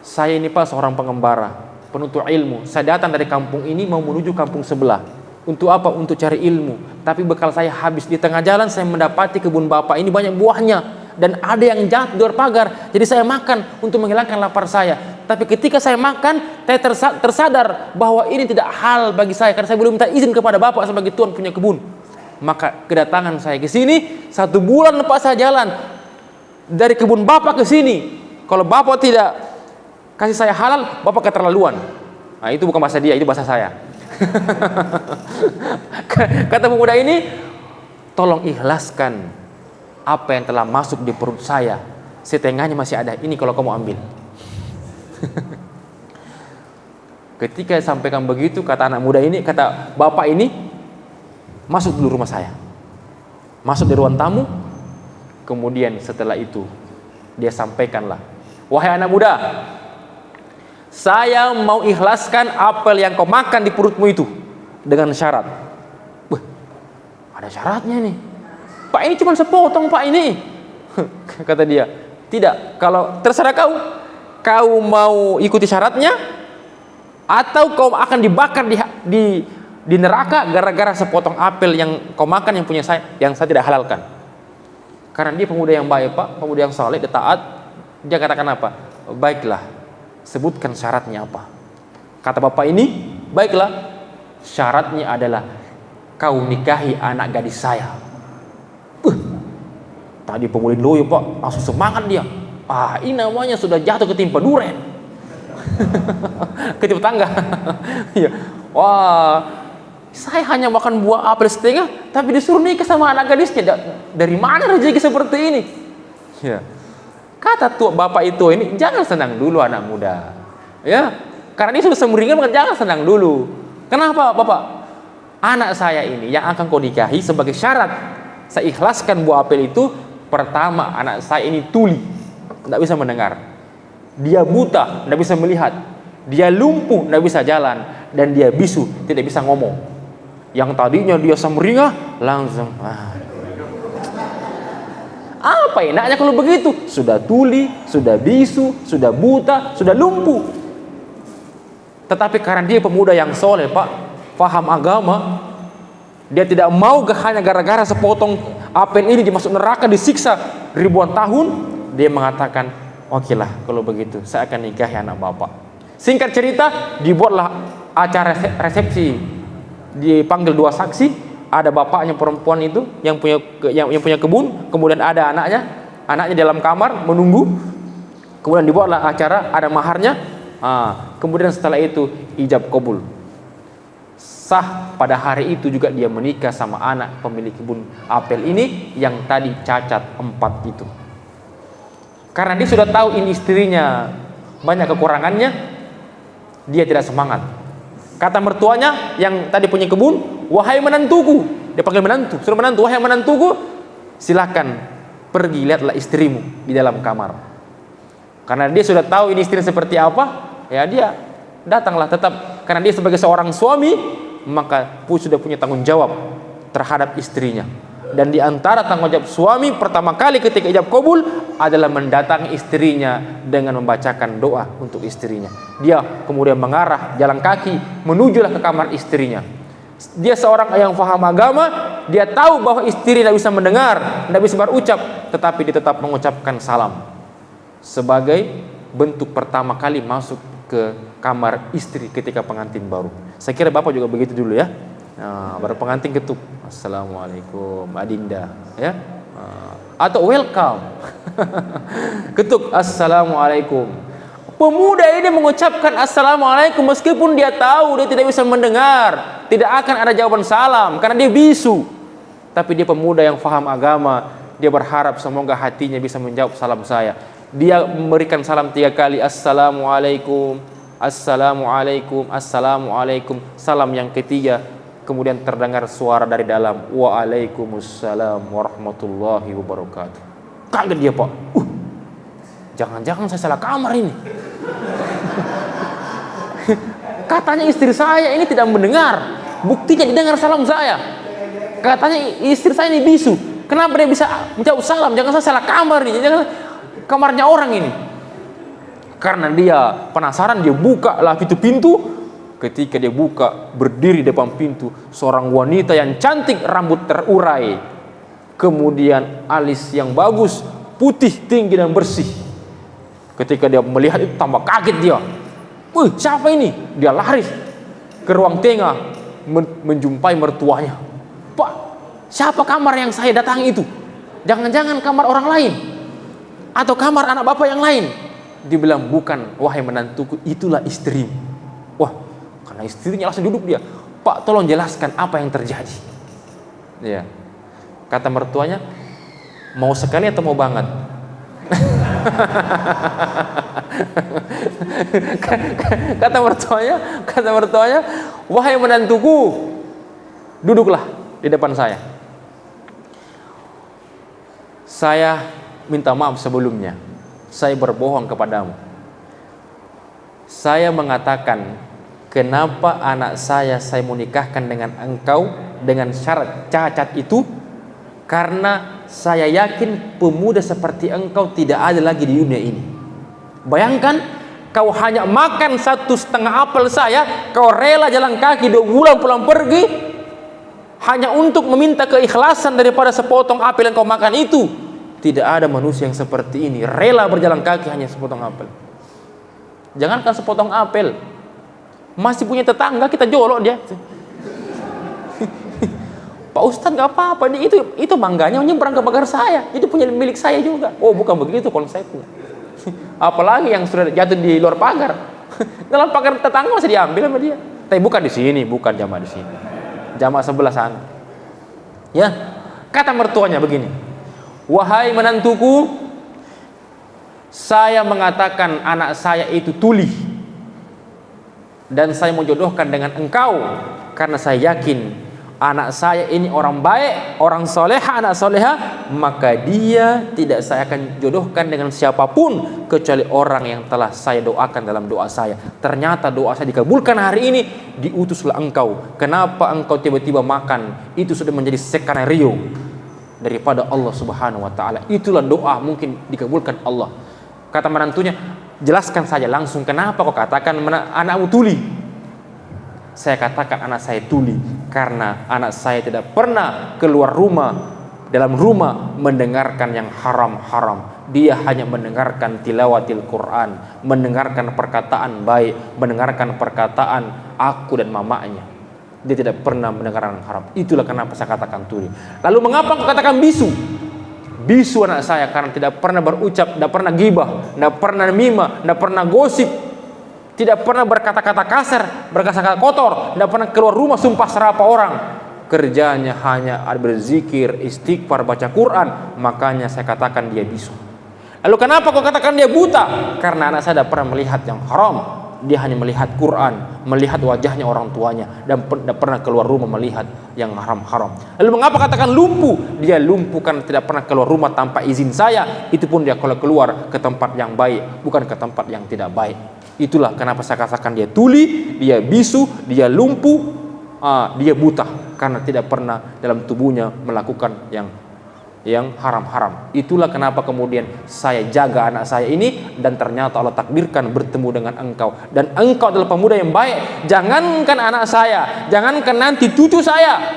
Saya ini, Pak, seorang pengembara, penuntut ilmu. Saya datang dari kampung ini mau menuju kampung sebelah. Untuk apa? Untuk cari ilmu. Tapi bekal saya habis. Di tengah jalan saya mendapati kebun bapak ini banyak buahnya, dan ada yang jatuh di luar pagar. Jadi saya makan untuk menghilangkan lapar saya. Tapi ketika saya makan, saya tersadar bahwa ini tidak hal bagi saya, karena saya belum minta izin kepada bapak sebagai tuan punya kebun. Maka kedatangan saya ke sini, 1 bulan lepas saya jalan dari kebun bapak ke sini. Kalau bapak tidak kasih saya halal, bapak keterlaluan. Nah, itu bukan bahasa dia, itu bahasa saya. Kata pemuda ini, tolong ikhlaskan apa yang telah masuk di perut saya. Setengahnya masih ada, ini kalau kamu ambil. Ketika sampaikan begitu, kata anak muda ini, kata bapak ini, masuk dulu rumah saya. Masuk di ruang tamu. Kemudian setelah itu dia sampaikanlah, wahai anak muda, saya mau ikhlaskan apel yang kau makan di perutmu itu dengan syarat. Wah, ada syaratnya nih. Pak, ini cuma sepotong, Pak, ini. Kata dia, tidak, kalau terserah kau mau ikuti syaratnya, atau kau akan dibakar di neraka gara-gara sepotong apel yang kau makan yang punya saya, yang saya tidak halalkan. Karena dia pemuda yang baik, Pak, pemuda yang saleh, dia taat. Dia katakan apa? Baiklah, sebutkan syaratnya apa. Kata bapak ini, baiklah, syaratnya adalah kau nikahi anak gadis saya. Tadi pemuda loyo, Pak, langsung semangat dia. Ini namanya sudah jatuh ketimpa duren. Ketimpa tangga. Wah, saya hanya makan buah apel setengah, tapi disuruh nikah sama anak gadisnya. Dari mana rezeki seperti ini? Ya. Kata tua bapak itu ini, jangan senang dulu anak muda. Ya, karena dia sudah semeringan, maka jangan senang dulu. Kenapa, Bapak? Anak saya ini yang akan kau nikahi, sebagai syarat saya ikhlaskan buah apel itu. Pertama, anak saya ini tuli, tidak bisa mendengar. Dia buta, tidak bisa melihat. Dia lumpuh, tidak bisa jalan. Dan dia bisu, tidak bisa ngomong. Yang tadinya dia semeringah, langsung apa enaknya kalau begitu? Sudah tuli, sudah bisu, sudah buta, sudah lumpuh. Tetapi karena dia pemuda yang soleh, Pak, paham agama, Dia tidak mau hanya gara-gara sepotong apel ini dimasuk neraka, disiksa ribuan tahun. Dia mengatakan, oke lah kalau begitu saya akan nikahi anak bapak. Singkat cerita, dibuatlah acara resepsi. Dipanggil 2 saksi, ada bapaknya perempuan itu yang punya kebun, kemudian ada anaknya dalam kamar menunggu. Kemudian dibuatlah acara, ada maharnya. Kemudian setelah itu ijab kabul. Sah pada hari itu juga dia menikah sama anak pemilik kebun apel ini yang tadi cacat 4 itu. Karena dia sudah tahu ini istrinya banyak kekurangannya, dia tidak semangat. Kata mertuanya yang tadi punya kebun, wahai menantuku, dia panggil menantu, suruh menantu, wahai menantuku, silakan pergi lihatlah istrimu di dalam kamar. Karena dia sudah tahu ini istri seperti apa, ya dia datanglah tetap. Karena dia sebagai seorang suami, maka sudah punya tanggung jawab terhadap istrinya. Dan di antara tanggung jawab suami pertama kali ketika ijab kabul adalah mendatangi istrinya dengan membacakan doa untuk istrinya. Dia kemudian mengarah jalan kaki menujulah ke kamar istrinya. Dia seorang yang faham agama, dia tahu bahwa istri tidak bisa mendengar, tidak bisa berucap, tetapi dia tetap mengucapkan salam sebagai bentuk pertama kali masuk ke kamar istri ketika pengantin baru. Saya kira Bapak juga begitu dulu ya. Baru pengantin ketuk, assalamualaikum Adinda, ya, atau welcome, ketuk assalamualaikum. Pemuda ini mengucapkan assalamualaikum meskipun dia tahu dia tidak bisa mendengar, tidak akan ada jawaban salam karena dia bisu. Tapi dia pemuda yang faham agama, dia berharap semoga hatinya bisa menjawab salam saya. Dia memberikan salam 3 kali, assalamualaikum, assalamualaikum, assalamualaikum. Salam yang ketiga, kemudian terdengar suara dari dalam, waalaikumsalam warahmatullahi wabarakatuh. Kaget dia, Pak. Jangan-jangan saya salah kamar ini. Katanya istri saya ini tidak mendengar, buktinya didengar salam saya. Katanya istri saya ini bisu, kenapa dia bisa menjawab salam? Jangan saya salah kamar ini, jangan kamarnya orang ini. Karena dia penasaran, dia buka lah pintu. Ketika dia buka, berdiri depan pintu seorang wanita yang cantik, rambut terurai, kemudian alis yang bagus, putih, tinggi dan bersih. Ketika dia melihat itu tambah kaget dia. Siapa ini? Dia lari ke ruang tengah menjumpai mertuanya. Pak, siapa kamar yang saya datangi itu? Jangan-jangan kamar orang lain atau kamar anak bapak yang lain? Dibilang, bukan wahai menantuku, itulah istrimu. Wah, karena istrinya langsung duduk dia. Pak, tolong jelaskan apa yang terjadi. Ya. Kata mertuanya, mau sekali atau mau banget? Kata mertuanya, wahai menantuku, duduklah di depan saya. Saya minta maaf sebelumnya. Saya berbohong kepadamu. Saya mengatakan, kenapa anak saya mau nikahkan dengan engkau dengan syarat cacat itu? Karena saya yakin pemuda seperti engkau tidak ada lagi di dunia ini. Bayangkan, kau hanya makan 1,5 apel saya, kau rela jalan kaki 2 bulan pulang pergi hanya untuk meminta keikhlasan daripada sepotong apel yang kau makan itu. Tidak ada manusia yang seperti ini, rela berjalan kaki hanya sepotong apel. Jangankan sepotong apel, masih punya tetangga kita jolok dia. Pak Ustadz nggak apa-apa, itu mangganya menyeberang ke pagar saya, itu punya milik saya juga. Oh, bukan begitu konsepnya. Apalagi yang sudah jatuh di luar pagar, dalam pagar tetangga masih diambil sama dia. Tapi bukan di sini, bukan jamaah di sini, jamaah sebelah sana. Ya, kata mertuanya begini, wahai menantuku, saya mengatakan anak saya itu tuli dan saya mau jodohkan dengan engkau karena saya yakin anak saya ini orang baik, orang soleha, anak soleha, maka dia tidak saya akan jodohkan dengan siapapun kecuali orang yang telah saya doakan dalam doa saya. Ternyata doa saya dikabulkan hari ini, diutuslah engkau. Kenapa engkau tiba-tiba makan? Itu sudah menjadi skenario daripada Allah Subhanahu wa taala. Itulah doa mungkin dikabulkan Allah. Kata menantunya, jelaskan saja langsung, kenapa kau katakan anakmu tuli? Saya katakan anak saya tuli Karena anak saya tidak pernah keluar rumah, dalam rumah mendengarkan yang haram-haram. Dia hanya mendengarkan tilawatil Quran, mendengarkan perkataan baik, mendengarkan perkataan aku dan mamanya. Dia tidak pernah mendengarkan haram. Itulah kenapa saya katakan tuli. Lalu mengapa aku katakan bisu? Bisu anak saya karena tidak pernah berucap, tidak pernah gibah, tidak pernah namimah, tidak pernah gosip, tidak pernah berkata-kata kasar, berkata-kata kotor, tidak pernah keluar rumah sumpah serapa orang. Kerjanya hanya berzikir, istighfar, baca Quran. Makanya saya katakan dia bisu. Lalu kenapa kau katakan dia buta? Karena anak saya tidak pernah melihat yang haram. Dia hanya melihat Quran, melihat wajahnya orang tuanya, dan tidak pernah keluar rumah melihat yang haram-haram. Lalu mengapa katakan lumpuh? Dia lumpuh karena tidak pernah keluar rumah tanpa izin saya. Itu pun dia kalau keluar ke tempat yang baik, bukan ke tempat yang tidak baik. Itulah kenapa saya katakan dia tuli, dia bisu, dia lumpuh, dia buta karena tidak pernah dalam tubuhnya melakukan yang haram-haram. Itulah kenapa kemudian saya jaga anak saya ini, dan ternyata Allah takdirkan bertemu dengan engkau, dan engkau adalah pemuda yang baik. Jangankan anak saya, jangankan nanti cucu saya,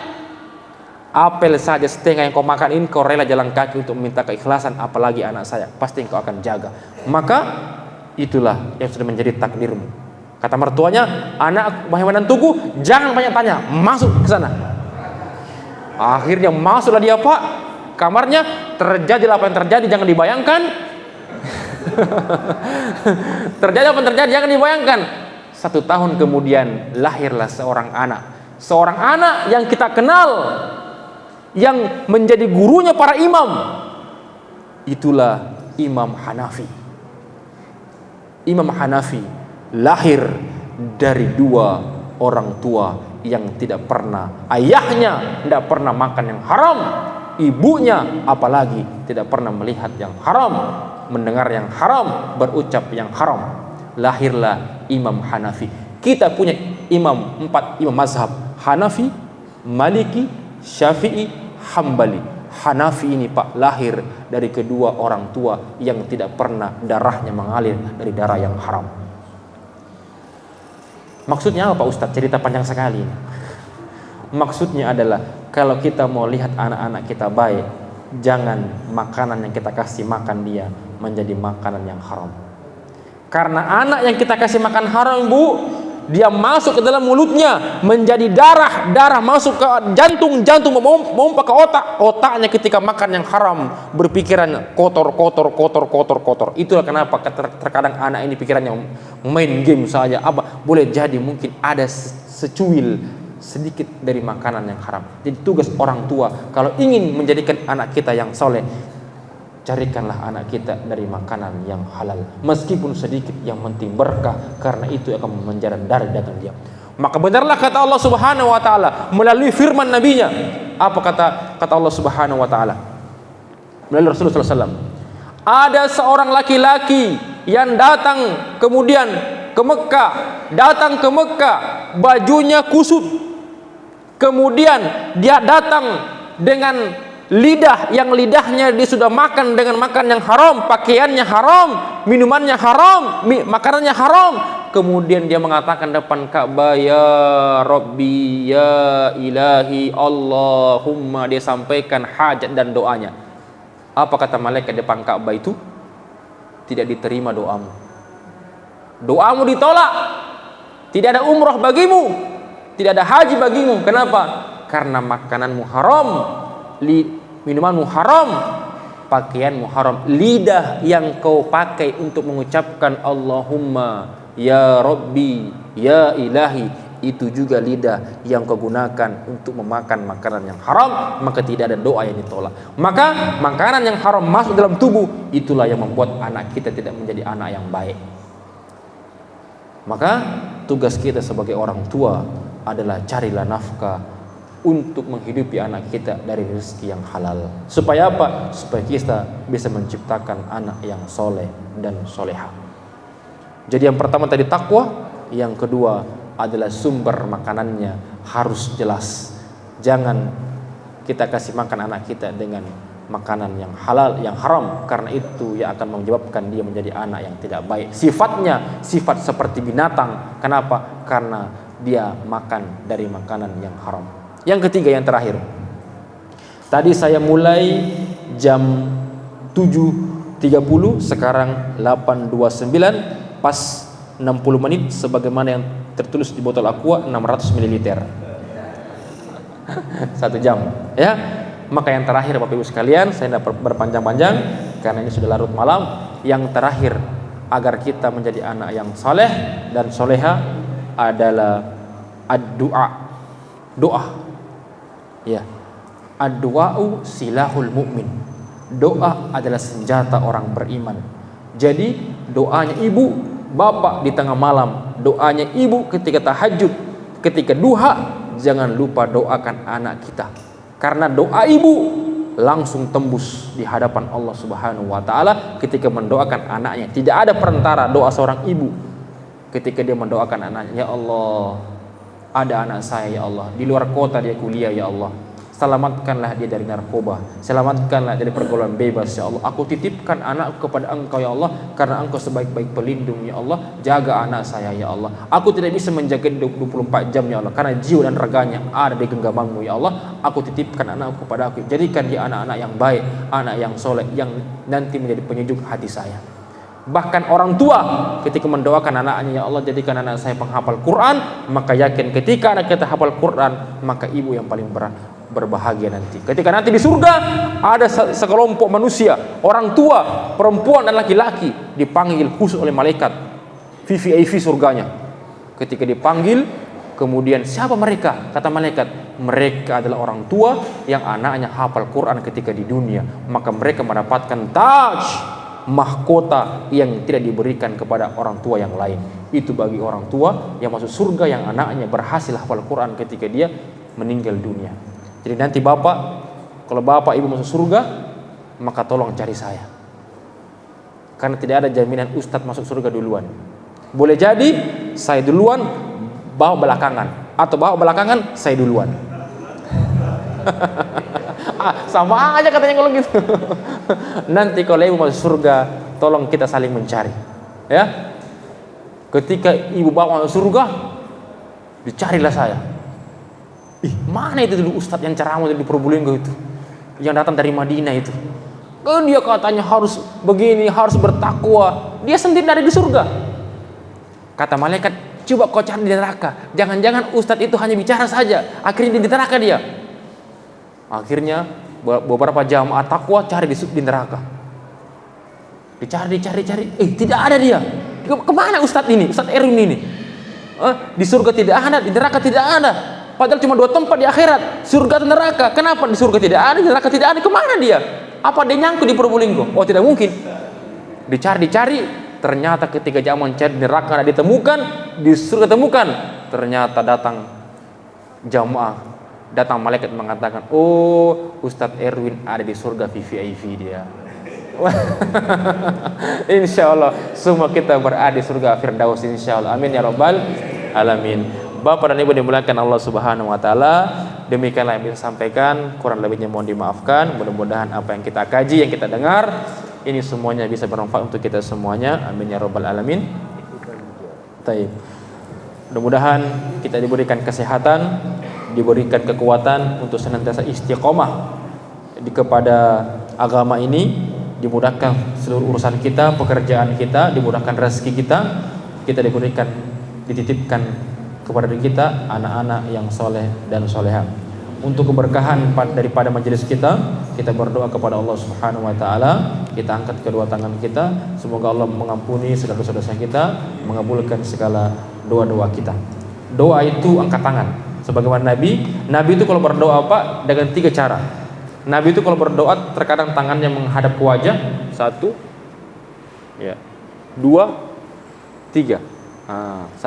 apel saja setengah yang kau makan ini kau rela jalan kaki untuk meminta keikhlasan, apalagi anak saya, pasti engkau akan jaga. Maka itulah yang sudah menjadi takdirmu. Kata mertuanya, anak wahai menantuku, jangan banyak tanya, masuk ke sana. Akhirnya masuklah dia, Pak. Kamarnya, terjadilah apa yang terjadi, jangan dibayangkan. Terjadi apa yang terjadi, jangan dibayangkan. 1 tahun kemudian lahirlah seorang anak yang kita kenal, yang menjadi gurunya para imam. Itulah Imam Hanafi. Imam Hanafi lahir dari 2 orang tua yang tidak pernah, ayahnya tidak pernah makan yang haram, ibunya apalagi tidak pernah melihat yang haram, mendengar yang haram, berucap yang haram. Lahirlah Imam Hanafi. Kita punya imam 4 imam mazhab: Hanafi, Maliki, Syafi'i, Hambali. Hanafi ini Pak lahir dari kedua orang tua yang tidak pernah darahnya mengalir dari darah yang haram. Maksudnya apa Pak Ustadz? Cerita panjang sekali ini. Maksudnya adalah kalau kita mau lihat anak-anak kita baik, jangan makanan yang kita kasih makan dia menjadi makanan yang haram. Karena anak yang kita kasih makan haram, Bu, dia masuk ke dalam mulutnya menjadi darah masuk ke jantung memompa ke otaknya ketika makan yang haram, berpikiran kotor. Itulah kenapa terkadang anak ini pikirannya main game saja. Boleh jadi mungkin ada secuil sedikit dari makanan yang haram. Jadi tugas orang tua kalau ingin menjadikan anak kita yang soleh, carikanlah anak kita dari makanan yang halal, meskipun sedikit, yang penting berkah, karena itu akan menjalar dari datang dia. Maka benarlah kata Allah Subhanahu wa taala melalui firman nabinya. Apa kata Allah Subhanahu wa taala melalui Rasulullah sallallahu alaihi wasallam? Ada seorang laki-laki yang datang kemudian ke Mekah, bajunya kusut. Kemudian dia datang dengan lidah yang lidahnya dia sudah makan dengan makan yang haram, pakaiannya haram, minumannya haram, makanannya haram. Kemudian dia mengatakan depan Ka'bah, ya Rabbi, ya Ilahi, Allahumma. Dia sampaikan hajat dan doanya. Apa kata malaikat depan Ka'bah itu? Tidak diterima doamu. Doamu ditolak. Tidak ada umrah bagimu, tidak ada haji bagimu. Kenapa? Karena makananmu haram, minumanmu haram, pakaianmu haram. Lidah yang kau pakai untuk mengucapkan Allahumma, ya Rabbi, ya Ilahi, itu juga lidah yang kau gunakan untuk memakan makanan yang haram, maka tidak ada doa yang ditolak. Maka makanan yang haram masuk dalam tubuh, itulah yang membuat anak kita tidak menjadi anak yang baik. Maka tugas kita sebagai orang tua adalah carilah nafkah untuk menghidupi anak kita dari rezeki yang halal. Supaya apa? Supaya kita bisa menciptakan anak yang soleh dan soleha. Jadi yang pertama tadi takwa, yang kedua adalah sumber makanannya harus jelas. Jangan kita kasih makan anak kita dengan makanan yang halal, yang haram, karena itu yang akan menyebabkan dia menjadi anak yang tidak baik. Sifatnya sifat seperti binatang. Kenapa? Karena dia makan dari makanan yang haram. Yang ketiga, yang terakhir. Tadi saya mulai jam 7.30, sekarang 8.29, pas 60 menit sebagaimana yang tertulis di botol aqua 600 ml. 1 jam, ya. Maka yang terakhir Bapak Ibu sekalian, saya tidak berpanjang-panjang karena ini sudah larut malam. Yang terakhir agar kita menjadi anak yang saleh dan soleha adalah ad-du'a, doa. Ya. Ad-du'a'u silahul mu'min. Doa adalah senjata orang beriman. Jadi doanya ibu, bapak di tengah malam, doanya ibu ketika tahajud, ketika duha, jangan lupa doakan anak kita. Karena doa ibu langsung tembus di hadapan Allah Subhanahu wa taala ketika mendoakan anaknya. Tidak ada perantara doa seorang ibu ketika dia mendoakan anaknya. Ya Allah, ada anak saya ya Allah, di luar kota dia kuliah ya Allah. Selamatkanlah dia dari narkoba, selamatkanlah dari pergaulan bebas ya Allah. Aku titipkan anakku kepada Engkau ya Allah, karena Engkau sebaik-baik pelindung ya Allah. Jaga anak saya ya Allah. Aku tidak bisa menjaga 24 jam ya Allah, karena jiwa dan raganya ada di genggamanmu ya Allah. Aku titipkan anakku kepada Aku. Jadikan dia anak-anak yang baik, anak yang soleh, yang nanti menjadi penyejuk hati saya. Bahkan orang tua ketika mendoakan anaknya, ya Allah jadikan anak saya penghafal Quran, maka yakin ketika anak kita hafal Quran, maka ibu yang paling berbahagia nanti. Ketika nanti di surga ada sekelompok manusia, orang tua, perempuan dan laki-laki, dipanggil khusus oleh malaikat, VVIP surganya. Ketika dipanggil, kemudian siapa mereka? Kata malaikat, mereka adalah orang tua yang anaknya hafal Quran ketika di dunia. Maka mereka mendapatkan taj, mahkota yang tidak diberikan kepada orang tua yang lain. Itu bagi orang tua yang masuk surga yang anaknya berhasil hafal Quran ketika dia meninggal dunia. Jadi nanti bapak, kalau bapak ibu masuk surga, maka tolong cari saya, karena tidak ada jaminan ustadz masuk surga duluan. Boleh jadi saya duluan, bawa belakangan, atau bawa belakangan saya duluan. Sama aja katanya kalau gitu. Nanti kalau ibu masuk surga, tolong kita saling mencari, ya. Ketika ibu bawa masuk surga, dicarilah saya. Mana itu dulu ustadz yang ceramah di Probolinggo itu, yang datang dari Madinah itu? Dia katanya harus begini, harus bertakwa. Dia sendiri ada di surga. Kata malaikat, coba kau cari di neraka. Jangan-jangan ustadz itu hanya bicara saja, akhirnya di neraka dia. Akhirnya beberapa jamaah takwa cari di neraka. Dicari, tidak ada dia. Kemana ustadz ini, Ustadz Erwin ini? Di surga tidak ada, di neraka tidak ada. Padahal cuma 2 tempat di akhirat, surga dan neraka. Kenapa di surga tidak ada, di neraka tidak ada? Kemana dia? Apa dia nyangkut di Probolinggo? Oh, tidak mungkin. Dicari, ternyata ketika jamaah mencari di neraka tidak ditemukan, di surga temukan. Ternyata datang jamaah, datang malaikat mengatakan, oh, Ustadz Erwin ada di surga VVIP dia. Insya Allah semua kita berada di surga Firdaus, insya Allah. Amin ya rabbal alamin. Bapak dan Ibu dimuliakan Allah Subhanahu wa taala, demikianlah yang bisa sampaikan, kurang lebihnya mohon dimaafkan. Mudah-mudahan apa yang kita kaji, yang kita dengar, ini semuanya bisa bermanfaat untuk kita semuanya. Amin ya rabbal alamin. Baik. Mudah-mudahan kita diberikan kesehatan, diberikan kekuatan untuk senantiasa istiqomah kepada agama ini, dimudahkan seluruh urusan kita, pekerjaan kita, dimudahkan rezeki kita diberikan, dititipkan kepada diri kita anak-anak yang soleh dan soleha. Untuk keberkahan daripada majelis kita berdoa kepada Allah Subhanahu wa taala. Kita angkat kedua tangan kita, semoga Allah mengampuni segala dosa-dosa kita, mengabulkan segala doa-doa kita. Doa itu angkat tangan. Sebagaimana Nabi itu kalau berdoa apa? Dengan 3 cara. Nabi itu kalau berdoa terkadang tangannya menghadap ke wajah, 1, ya, 2, 3. 1,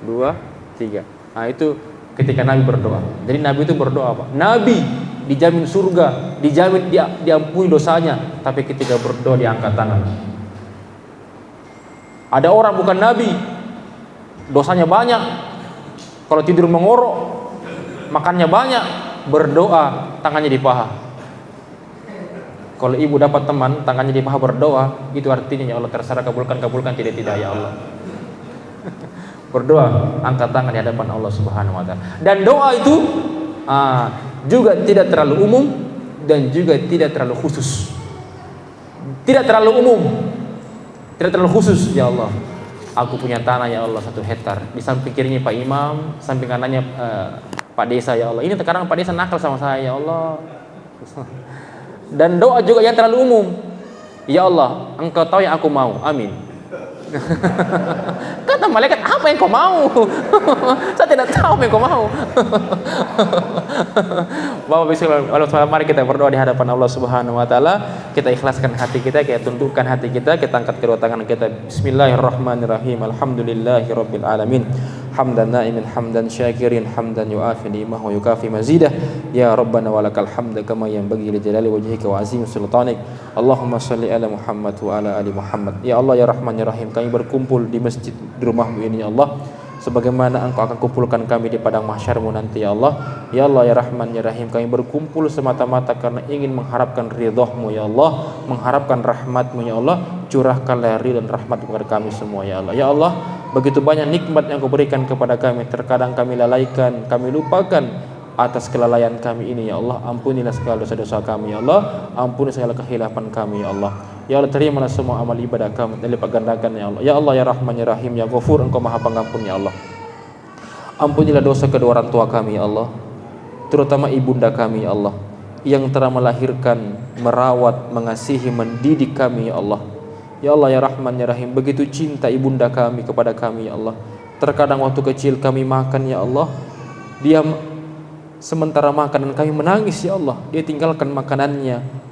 2, 3. Nah, itu ketika Nabi berdoa. Jadi Nabi itu berdoa apa? Nabi dijamin surga, dijamin diampuni dosanya, tapi ketika berdoa diangkat tangan. Ada orang bukan Nabi, dosanya banyak, kalau tidur mengorok, makannya banyak, berdoa tangannya di paha. Kalau ibu dapat teman tangannya di paha berdoa, itu artinya ya Allah terserah, kabulkan tidak ya Allah. Berdoa angkat tangan di hadapan Allah Subhanahu wa taala. Dan doa itu Juga tidak terlalu umum dan juga tidak terlalu khusus. Tidak terlalu umum, tidak terlalu khusus. Ya Allah, aku punya tanah ya Allah 1 hektar. Di samping kirinya Pak Imam, samping kanannya Pak Desa ya Allah. Ini sekarang Pak Desa nakal sama saya ya Allah. Dan doa juga yang terlalu umum. Ya Allah, Engkau tahu yang aku mau. Amin. Kata malaikat, apa yang kau mau? Saya tidak tahu apa yang kau mau. Bapak Bismillah, mari kita berdoa di hadapan Allah Subhanahu wa taala. Kita ikhlaskan hati kita, kita tundukkan hati kita, kita angkat kedua tangan kita. Bismillahirrahmanirrahim. Alhamdulillahirabbil alamin. Hamdan na'imin hamdan syakirin hamdan yu'afi ni'mahu wa yukafi mazidah. Ya Rabbana walakal hamda kama yanbaghi li jalali wajhika wa azimi sultanik. Allahumma shalli ala Muhammad wa ala ali Muhammad. Ya Allah ya Rahman ya Rahim, kami berkumpul di masjid di rumahmu ini ya Allah, sebagaimana Engkau akan kumpulkan kami di padang mahsyarmu nanti ya Allah. Ya Allah ya Rahman ya Rahim, kami berkumpul semata-mata karena ingin mengharapkan ridha-Mu ya Allah, mengharapkan rahmat-Mu ya Allah. Curahkanlah ridha dan rahmat kepada kami semua ya Allah. Ya Allah, begitu banyak nikmat yang Kau berikan kepada kami, terkadang kami lalaikan, kami lupakan atas kelalaian kami ini ya Allah. Ampunilah segala dosa-dosa kami ya Allah, ampuni segala kehilapan kami ya Allah. Ya Allah, terimalah semua amal ibadah kami dan lipat gandakan ya Allah. Ya Allah ya Rahman ya Rahim ya Ghafur, Engkau Maha Pengampun ya Allah. Ampunilah dosa kedua orang tua kami ya Allah, terutama ibunda kami ya Allah, yang telah melahirkan, merawat, mengasihi, mendidik kami ya Allah. Ya Allah ya Rahman ya Rahim, begitu cinta ibunda kami kepada kami ya Allah. Terkadang waktu kecil kami makan ya Allah, dia sementara makan dan kami menangis ya Allah. Dia tinggalkan makanannya.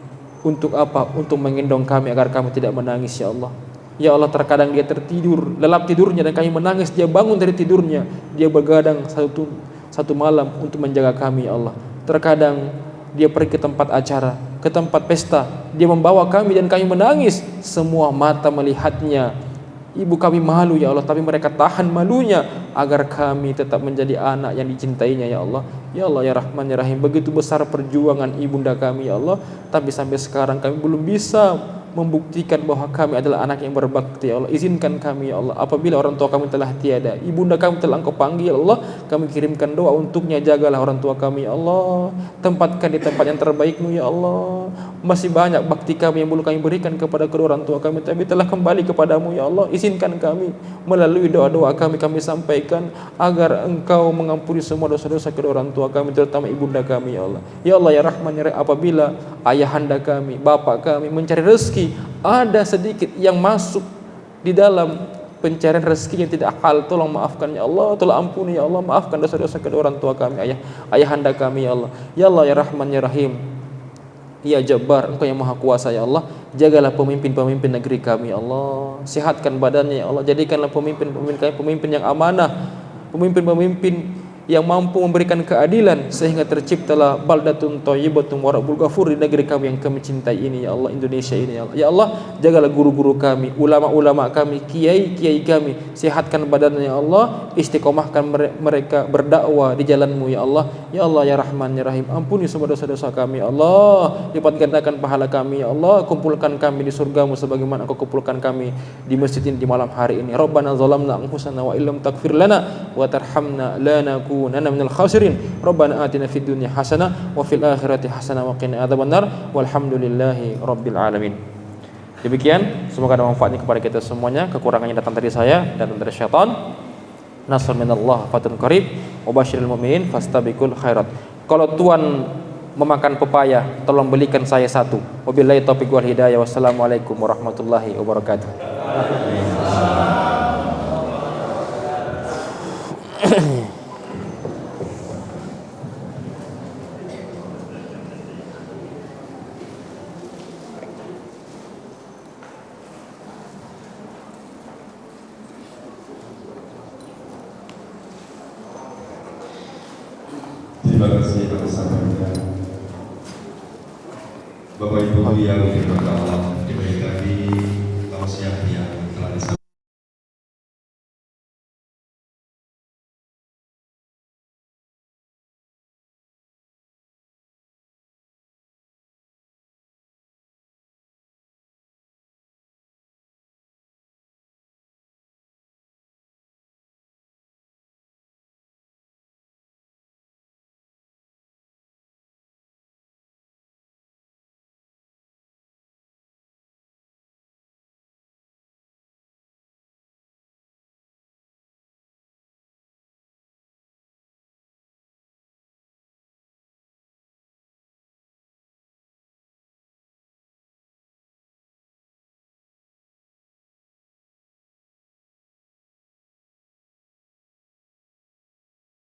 Untuk apa? Untuk menggendong kami agar kami tidak menangis ya Allah. Ya Allah, terkadang dia tertidur, lelap tidurnya dan kami menangis. Dia bangun dari tidurnya, dia begadang satu malam untuk menjaga kami ya Allah. Terkadang dia pergi ke tempat acara, ke tempat pesta, dia membawa kami dan kami menangis. Semua mata melihatnya. Ibu kami malu ya Allah, tapi mereka tahan malunya agar kami tetap menjadi anak yang dicintainya ya Allah. Ya Allah ya Rahman ya Rahim, begitu besar perjuangan ibunda kami ya Allah, tapi sampai sekarang kami belum bisa membuktikan bahwa kami adalah anak yang berbakti ya Allah. Izinkan kami ya Allah, apabila orang tua kami telah tiada, ibunda kami telah Engkau panggil ya Allah, kami kirimkan doa untuknya. Jagalah orang tua kami ya Allah, tempatkan di tempat yang terbaik-Mu ya Allah. Masih banyak bakti kami yang belum kami berikan kepada kedua orang tua kami, tapi telah kembali kepadamu ya Allah. Izinkan kami melalui doa-doa kami sampaikan agar Engkau mengampuni semua dosa-dosa kedua orang tua kami, terutama ibunda kami ya Allah. Ya Allah ya Rahman ya Rahim, apabila ayahanda kami, bapak kami mencari rezeki, ada sedikit yang masuk di dalam pencarian rezeki yang tidak halal, tolong maafkan ya Allah, tolong ampuni ya Allah, maafkan dosa-dosa kedua orang tua kami, ayahanda kami ya Allah. Ya Allah ya Rahman ya Rahim, Ya Jabbar, Engkau yang Maha Kuasa ya Allah. Jagalah pemimpin-pemimpin negeri kami ya Allah, sehatkan badannya ya Allah. Jadikanlah pemimpin-pemimpin kami pemimpin yang amanah, pemimpin-pemimpin yang mampu memberikan keadilan, sehingga terciptalah baldatun thayyibatun wa rabbul ghafur di negeri kami yang kami cintai ini ya Allah, Indonesia ini ya Allah. Ya Allah, jagalah guru-guru kami, ulama-ulama kami, kiai-kiai kami, sehatkan badannya ya Allah, istiqomahkan mereka berdakwah di jalan-Mu ya Allah. Ya Allah ya Rahman ya Rahim, ampuni semua dosa-dosa kami ya Allah, lipat gandakan pahala kami ya Allah, kumpulkan kami di surga-Mu sebagaimana Engkau kumpulkan kami di masjid ini di malam hari ini. Rabbana zalamna anfusana wa illam taghfir lana wa tarhamna lanakunanna minal khasirin. Rabbana atina fid dunya hasanah wa fil akhirati hasanah wa qina adzabannar. Walhamdulillahi rabbil alamin. Demikian, semoga ada manfaatnya kepada kita semuanya. Kekurangannya datang dari saya dan dari syaitan. Nasr minallah fatun qarib wa basyiril mu'minin fastabiqul khairat. Kalau Tuan memakan pepaya, tolong belikan saya satu. Wabillahi taufiq wal hidayah. Wassalamualaikum warahmatullahi wabarakatuh. Terima kasih atas sampainya Bapak Ibu yang diberkahi Allah, diberkahi tausiahnya